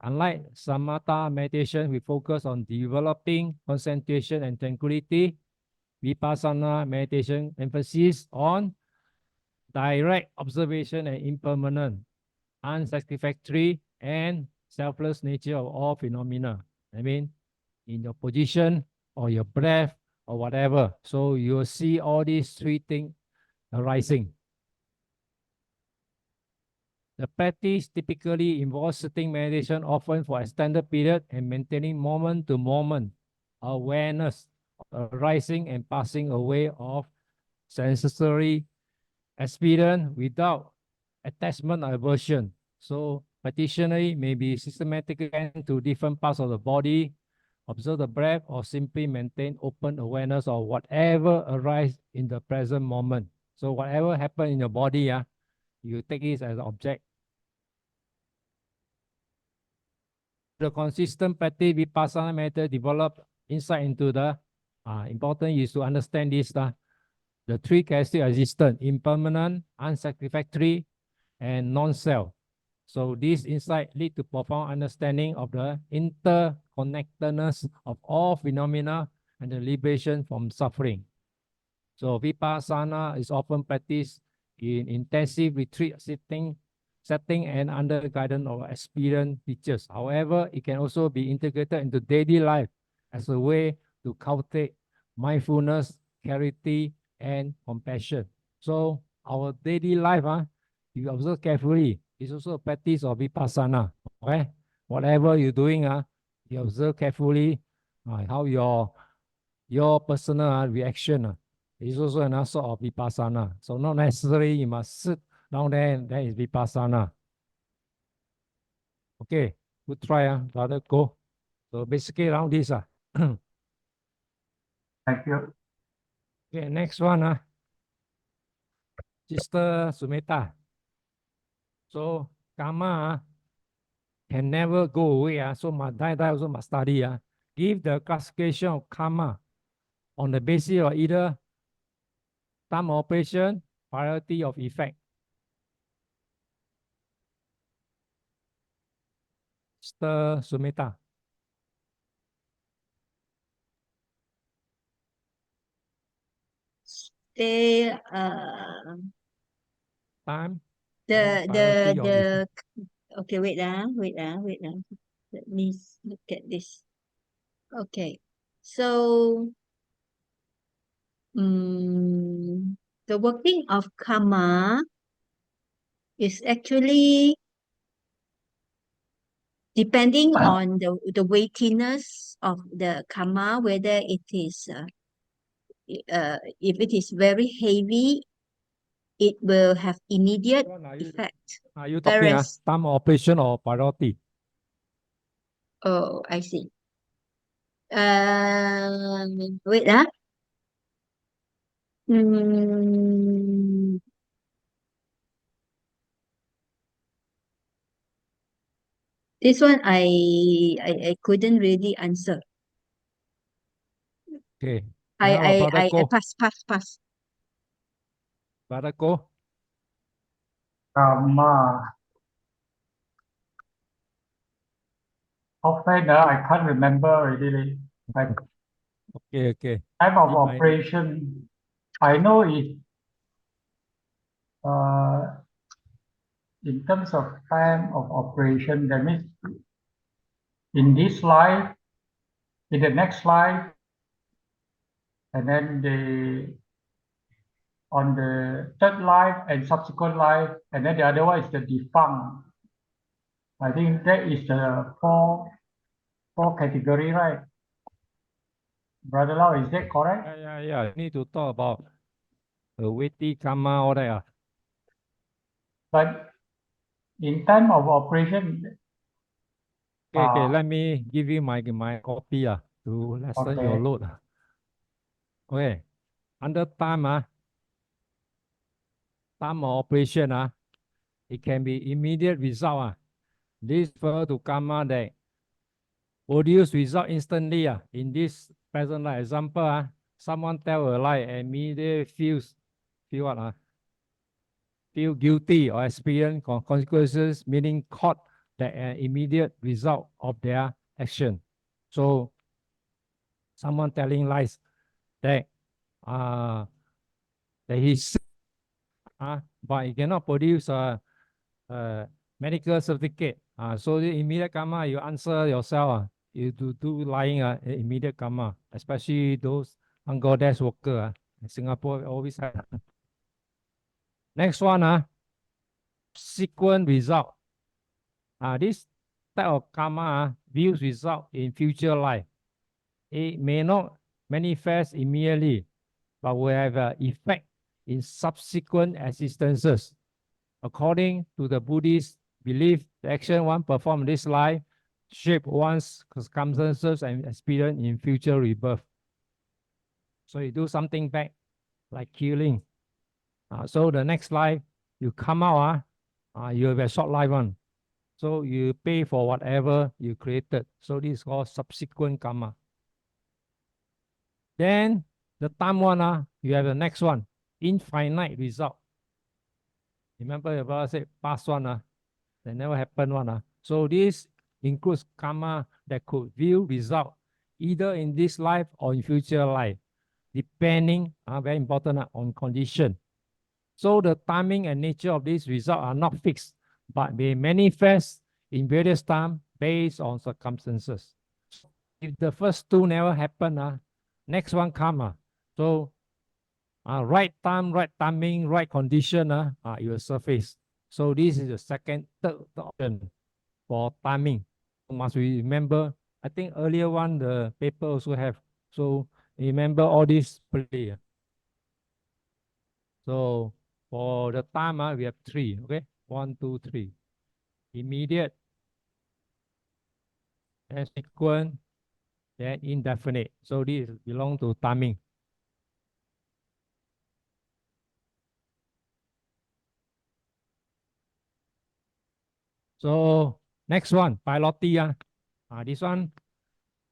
[SPEAKER 1] Unlike samatha meditation, we focus on developing concentration and tranquility. Vipassana meditation emphasis on direct observation and impermanent, unsatisfactory, and selfless nature of all phenomena. I mean, in your position or your breath or whatever. So you will see all these three things arising. The practice typically involves sitting meditation often for extended period and maintaining moment-to-moment awareness arising and passing away of sensory experience without attachment or aversion. So practitioner may be systematically to different parts of the body, observe the breath, or simply maintain open awareness of whatever arises in the present moment. So whatever happens in your body, you take it as an object. The consistent practice vipassana method develop insight into the important is to understand this the three characteristics existent: impermanent, unsatisfactory, and non-self. So this insight lead to profound understanding of the interconnectedness of all phenomena and the liberation from suffering. So vipassana is often practiced in intensive retreat setting and under the guidance of experienced teachers. However, it can also be integrated into daily life as a way to cultivate mindfulness, clarity, and compassion. So our daily life, you observe carefully, it's also a practice of vipassana. Okay, whatever you're doing, you observe carefully how your personal reaction is also another sort of vipassana. So not necessarily you must sit down there and that is vipassana. Okay, good try, brother, go. So basically around this.
[SPEAKER 3] Thank you.
[SPEAKER 1] Okay, next one. Sister Sumeta. So karma can never go away. So must die also must study. Give the classification of karma on the basis of either time operation, priority of effect. Sister Sumeta.
[SPEAKER 2] They
[SPEAKER 1] Time.
[SPEAKER 2] the
[SPEAKER 1] priority of effect.
[SPEAKER 2] okay, wait. Let me look at this. Okay. So the working of karma is actually depending on the weightiness of the karma, whether it is if it is very heavy, it will have immediate effect.
[SPEAKER 1] Are you talking
[SPEAKER 2] Whereas,
[SPEAKER 1] time operation or priority?
[SPEAKER 2] oh, I see. Wait. Hmm, this one I couldn't really answer.
[SPEAKER 1] Okay.
[SPEAKER 2] I
[SPEAKER 1] Now, brother,
[SPEAKER 2] I
[SPEAKER 1] go.
[SPEAKER 2] pass.
[SPEAKER 1] Brother, go.
[SPEAKER 3] Offhand, I can't remember already. Like
[SPEAKER 1] Okay.
[SPEAKER 3] type of
[SPEAKER 1] It might-
[SPEAKER 3] operation, I know it. In terms of time of operation, that means in this life, in the next life, and then on the third life and subsequent life, and then the other one is the defunct. I think that is the four category, right? Brother Lau, is that correct?
[SPEAKER 1] Yeah. You need to talk about weighty karma, all that.
[SPEAKER 3] But in time of operation,
[SPEAKER 1] Okay. Let me give you my copy to lessen your
[SPEAKER 3] okay.
[SPEAKER 1] load. Okay. Under time, time of operation, it can be immediate result. This refer to karma that produce result instantly. In this present life example, someone tell a lie and immediately feel what? Feel guilty or experience consequences, meaning caught the immediate result of their action. So someone telling lies that that he's sick, but he cannot produce a medical certificate. So the immediate karma, you answer yourself. You do lying, immediate karma, especially those Bangladesh worker. In Singapore always have. Next one, subsequent result. This type of karma views result in future life. It may not manifest immediately, but will have an effect in subsequent existences. According to the Buddhist belief, the action one performed in this life shape one's circumstances and experience in future rebirth. So you do something bad, like killing. So the next life, you come out, you have a short life one. So you pay for whatever you created. So this is called subsequent karma. Then the time one, you have the next one, infinite result. Remember your brother said past one, that never happened one. So this includes karma that could view result either in this life or in future life, depending, very important, on condition. So the timing and nature of this result are not fixed, but may manifest in various times based on circumstances. If the first two never happen, next one come. So right time, right timing, right condition, it will surface. So this is the third option for timing. Must we remember, I think earlier one, the paper also have. So remember all this play. So for the time, we have 3, okay? 1, 2, 3. Immediate, then sequent, then indefinite. So this belong to timing. So next one, piloti. This one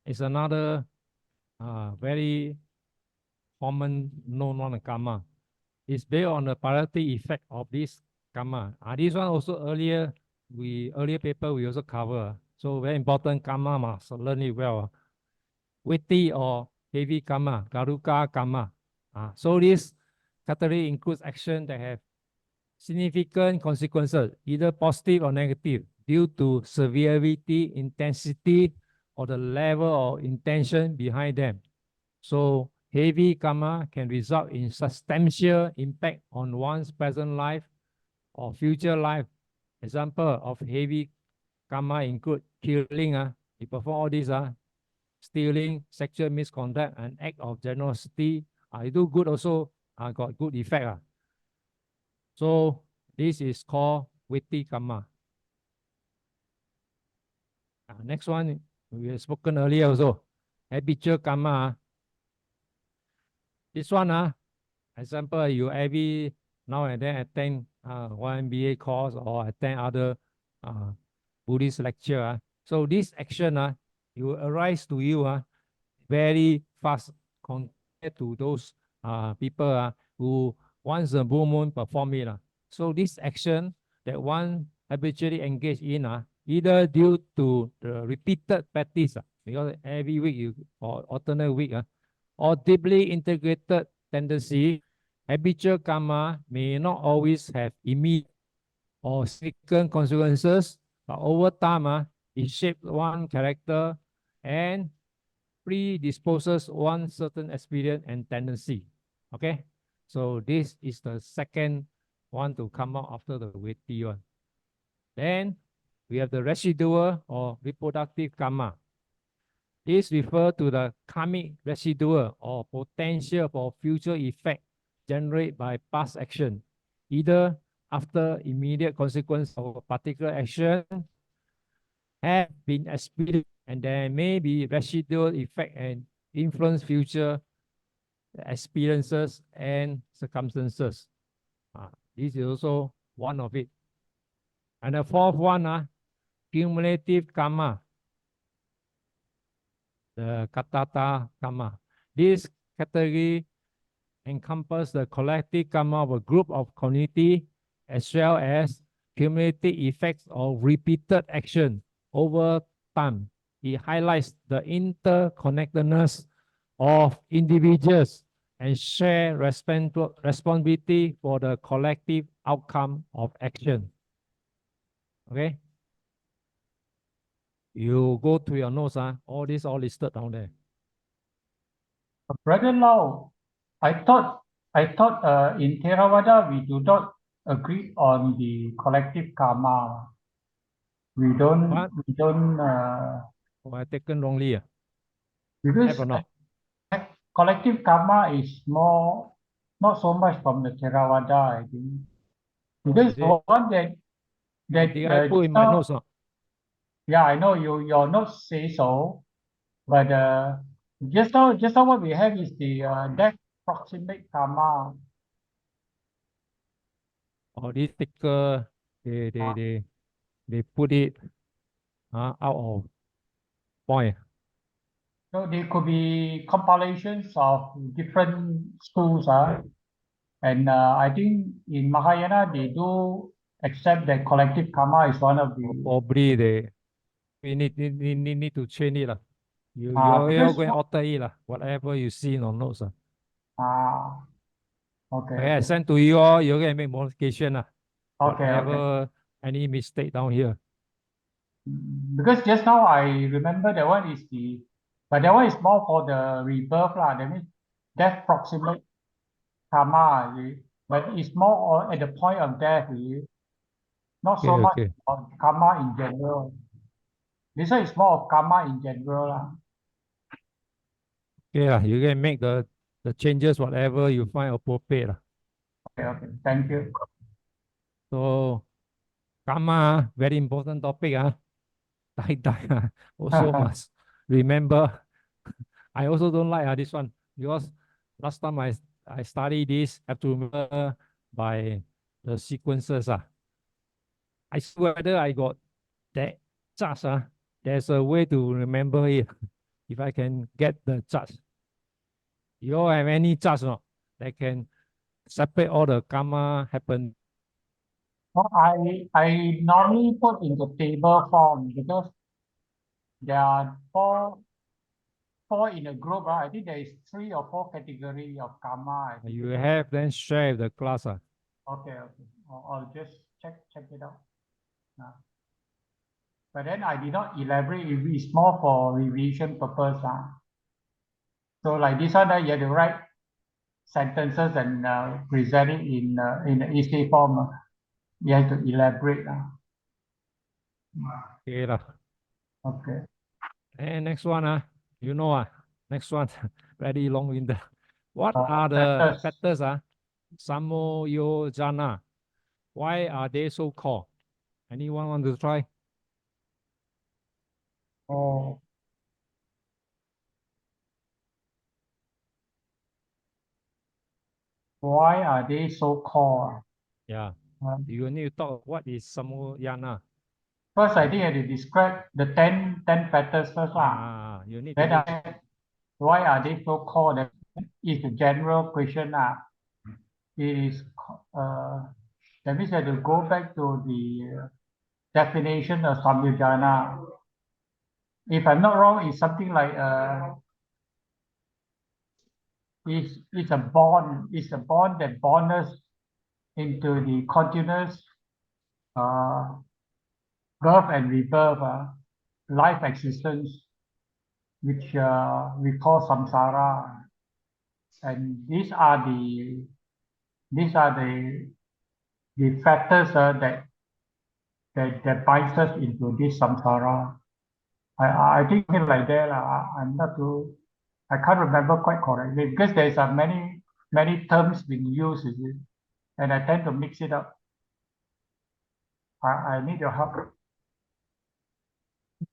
[SPEAKER 1] is another very common known one karma. It's based on the priority effect of this karma. This one also earlier paper we also cover. So very important karma must learn it well. Weighty or heavy karma, garuka karma. So this category includes action that have significant consequences, either positive or negative, due to severity, intensity, or the level of intention behind them. So heavy karma can result in substantial impact on one's present life or future life. Example of heavy karma include killing. You perform all these, stealing, sexual misconduct, and act of generosity. You do good also got good effect. So this is called weighty karma. Next one, we have spoken earlier also. Habitual karma. This one, example, you every now and then attend YMBA course or attend other Buddhist lecture. So this action will arise to you very fast compared to those people who once a blue moon perform it. So this action that one habitually engage in either due to the repeated practice because every week or alternate week or deeply integrated tendency, habitual karma may not always have immediate or significant consequences, but over time it shapes one character and predisposes one certain experience and tendency. Okay, so this is the second one to come out after the weighty one. Then we have the residual or reproductive karma. This refers to the karmic residual or potential for future effect generated by past action, either after immediate consequence of a particular action have been experienced, and there may be residual effect and influence future experiences and circumstances. This is also one of it. And the fourth one, cumulative karma, the katata karma. This category encompasses the collective karma of a group of community as well as cumulative effects of repeated action over time. It highlights the interconnectedness of individuals and share responsibility for the collective outcome of action. Okay? You go to your notes, all this all listed down there.
[SPEAKER 3] Brother Lau, I thought in Theravada we do not agree on the collective karma. We don't
[SPEAKER 1] What? I taken wrongly.
[SPEAKER 3] because
[SPEAKER 1] Have or not?
[SPEAKER 3] collective karma is more not so much from the Theravada, I think. Because the one that
[SPEAKER 1] Did I put in my notes?
[SPEAKER 3] yeah, I know your notes say so, but just now what we have is the death proximate karma.
[SPEAKER 1] Or this sticker, they put it out of point.
[SPEAKER 3] So there could be compilations of different schools, and I think in Mahayana they do accept that collective karma is one of the.
[SPEAKER 1] Probably we need to change it. You're
[SPEAKER 3] because
[SPEAKER 1] going to alter it, whatever you see in the notes.
[SPEAKER 3] Okay.
[SPEAKER 1] I send to you all, you're going to make modification.
[SPEAKER 3] Okay.
[SPEAKER 1] Whatever, any mistake down here.
[SPEAKER 3] Because just now I remember that one is but that one is more for the rebirth lah. That means death proximate karma, but it's more at the point of death, not so much on karma in general. This one is more of karma in general lah.
[SPEAKER 1] Yeah, you can make the changes whatever you find appropriate.
[SPEAKER 3] Okay, thank you.
[SPEAKER 1] So karma, very important topic. Die. Also must remember. I also don't like this one because last time I study this, have to remember by the sequences. I see whether I got that charge. There's a way to remember it. If I can get the charge. You all have any charge not? That can separate all the karma happen.
[SPEAKER 3] Well, I normally put in the table form because there are four in a group. I think there is 3 or 4 category of karma. I think.
[SPEAKER 1] You have then share with the class.
[SPEAKER 3] Okay. I'll just check it out. But then I did not elaborate. It's more for revision purpose. So like this one, you have to write sentences and present it in the essay form. You have to elaborate.
[SPEAKER 1] Okay lah.
[SPEAKER 3] Okay.
[SPEAKER 1] And next one, next one, very long-winded. What are the factors? Samoyojana. Why are they so called? Anyone want to try?
[SPEAKER 3] Oh. Why are they so called?
[SPEAKER 1] Yeah. You need to talk what is Samoyana.
[SPEAKER 3] First, I think I have to describe the 10 factors first.
[SPEAKER 1] You need
[SPEAKER 3] Then
[SPEAKER 1] to
[SPEAKER 3] why are they so called? That is a general question. It is that means I have to go back to the definition of samyojana. If I'm not wrong, it's something like it's a bond. It's a bond that bonds us into the continuous birth and rebirth, life existence, which we call samsara. And these are the factors that binds us into this samsara. I think like that. I'm not too. I can't remember quite correctly because there's many terms being used, and I tend to mix it up. I need your help.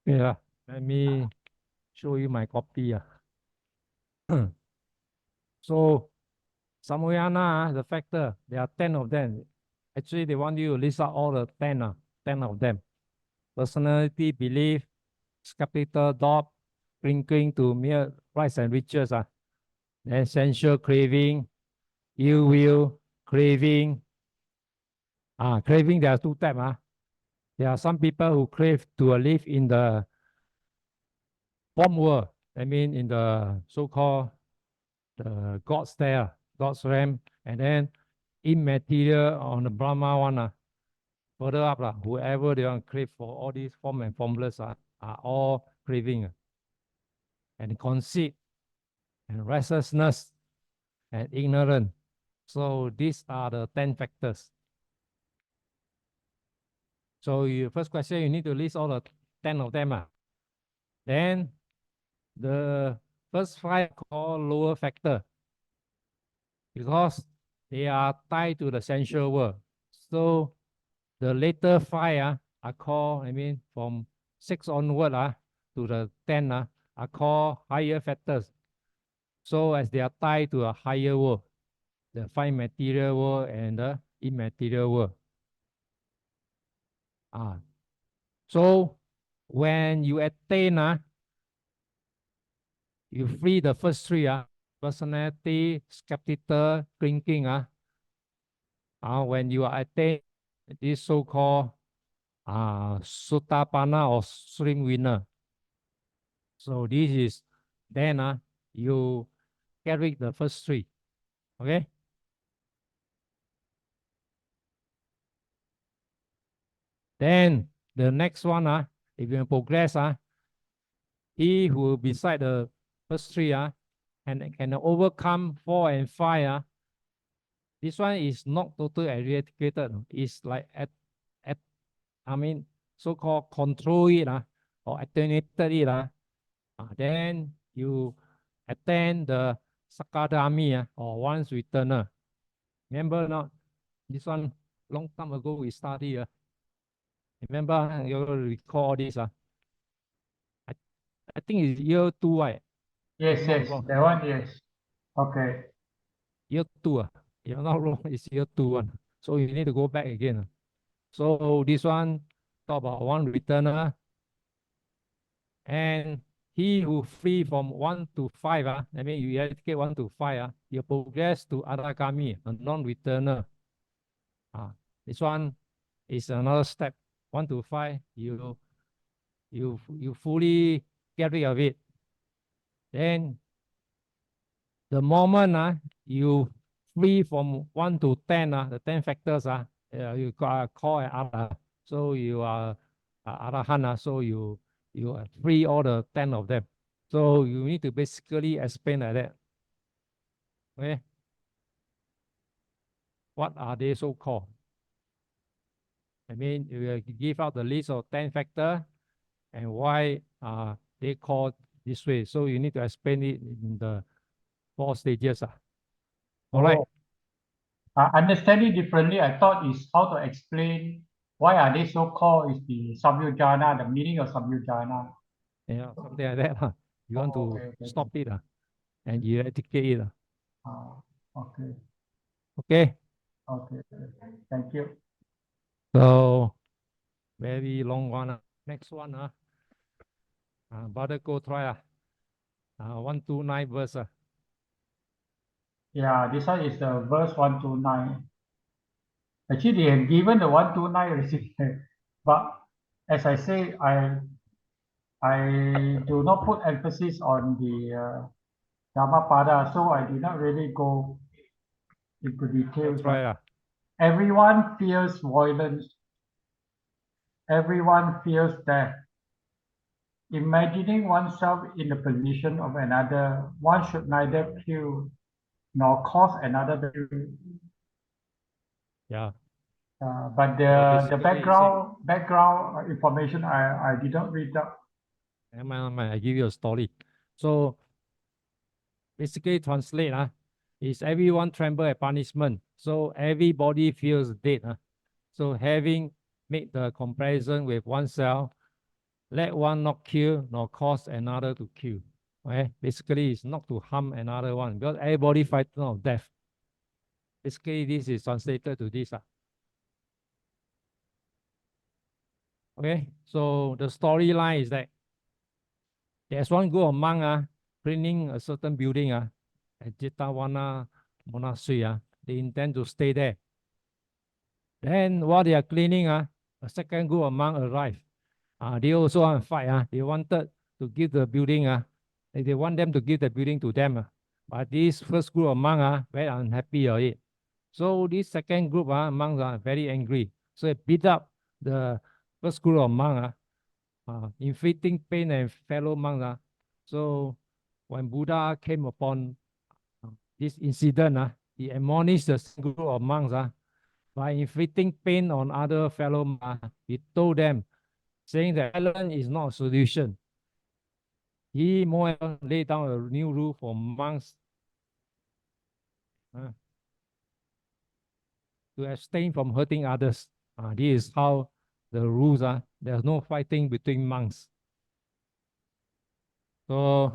[SPEAKER 1] Yeah. Let me show you my copy. So Samoyana, the factor, there are 10 of them. Actually, they want you to list out all the 10 of them. Personality, belief, skeptical, doubt, clinging to mere rights and riches. Then sensual craving, ill will, craving. Craving, there are 2 types. There are some people who crave to live in the form world. I mean, in the so-called the God's there, God's realm, and then immaterial on the Brahma one. Further up, whoever they want to crave for all these form and formless are all craving. And conceit, and restlessness, and ignorance. So these are the 10 factors. So your first question, you need to list all the 10 of them. Then the first 5 called lower factor because they are tied to the sensual world. So the later 5 are called, from 6 onward to the 10 are called higher factors. So as they are tied to a higher world, the 5 material world and the immaterial world. So when you attain, you free the first 3, personality, skeptical, clinging. When you are attained this so-called Sotapanna or stream winner. So this is then you carry the first 3. Okay. Then the next one, if you progress, he who beside the first 3 and can overcome 4 and 5. This one is not totally eradicated. It's like so-called control it or attenuated it. Then you attend the Sakadami or once returner. Remember not? This one long time ago we study. Remember, you recall this. I think it's year 2, right?
[SPEAKER 3] Yes,
[SPEAKER 1] Not
[SPEAKER 3] yes,
[SPEAKER 1] wrong.
[SPEAKER 3] that one, yes. Okay.
[SPEAKER 1] Year 2. You're not wrong, it's year 2 one. So you need to go back again. So this one talk about one returner. And he who free from 1 to 5, I mean, you educate 1 to 5, you progress to Adagami, a non-returner. This one is another step. 1 to 5, you fully get rid of it. Then the moment you free from 1 to 10, the 10 factors, you call an Arahant. So you are Arahant, so you are free all the 10 of them. So you need to basically explain like that. Okay. What are they so called? I mean, you give out the list of 10 factors and why they called this way. So you need to explain it in the 4 stages. All right.
[SPEAKER 3] Understand it differently. I thought is how to explain why are they so called is the samyojana, the meaning of samyojana.
[SPEAKER 1] Yeah, something like that. You want to
[SPEAKER 3] Okay.
[SPEAKER 1] stop it and you educate it.
[SPEAKER 3] Okay.
[SPEAKER 1] Okay.
[SPEAKER 3] Okay. Thank you.
[SPEAKER 1] So very long one. Next one. Brother go try. 129 verse.
[SPEAKER 3] Yeah, this one is the verse 129. Actually, they have given the 129 already, but as I say, I do not put emphasis on the Dhammapada, so I did not really go into details.
[SPEAKER 1] That's right.
[SPEAKER 3] Everyone fears violence. Everyone fears death. Imagining oneself in the position of another, one should neither kill nor cause another to kill.
[SPEAKER 1] Yeah.
[SPEAKER 3] But the background information I did not read up.
[SPEAKER 1] I give you a story. So basically translate is everyone tremble at punishment. So everybody feels dead. So having made the comparison with oneself, let one not kill nor cause another to kill. Okay? Basically, it's not to harm another one because everybody fighting of death. Basically, this is translated to this. Okay, so the storyline is that there's one group of monks cleaning a certain building at Jetavana Monastery. They intend to stay there. Then while they are cleaning, a second group of monks arrived. They also want to fight. They wanted to give the building, they want them to give the building to them. But this first group of monks very unhappy of it. So this second group of monks are very angry. So they beat up the first group of monks, inflicting pain and fellow monks. So when Buddha came upon this incident, he admonished the group of monks by inflicting pain on other fellow monks. He told them, saying that violence is not a solution. He more laid down a new rule for monks to abstain from hurting others. This is how the rules are. There's no fighting between monks. So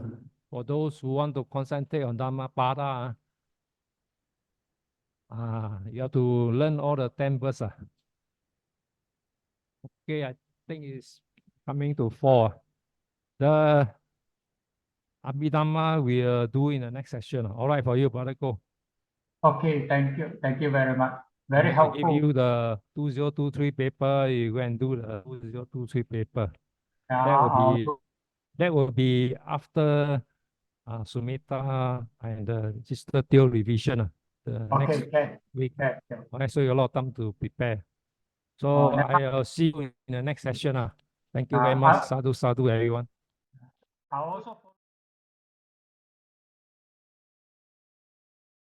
[SPEAKER 1] for those who want to concentrate on Dhammapada, you have to learn all the 10 verses. Okay, I think it's coming to 4. The Abhidhamma we'll do in the next session. All right for you, Brother Go.
[SPEAKER 3] Okay, thank you. Thank you very much. Very helpful.
[SPEAKER 1] I give you the 2023 paper, you go and do the 2023 paper. That will be after Sumita and the Sister Teo revision. The next week. Okay, so you have a lot of time to prepare. So I'll see you in the next session. Thank you very much. Sadhu, sadhu, everyone.
[SPEAKER 3] I also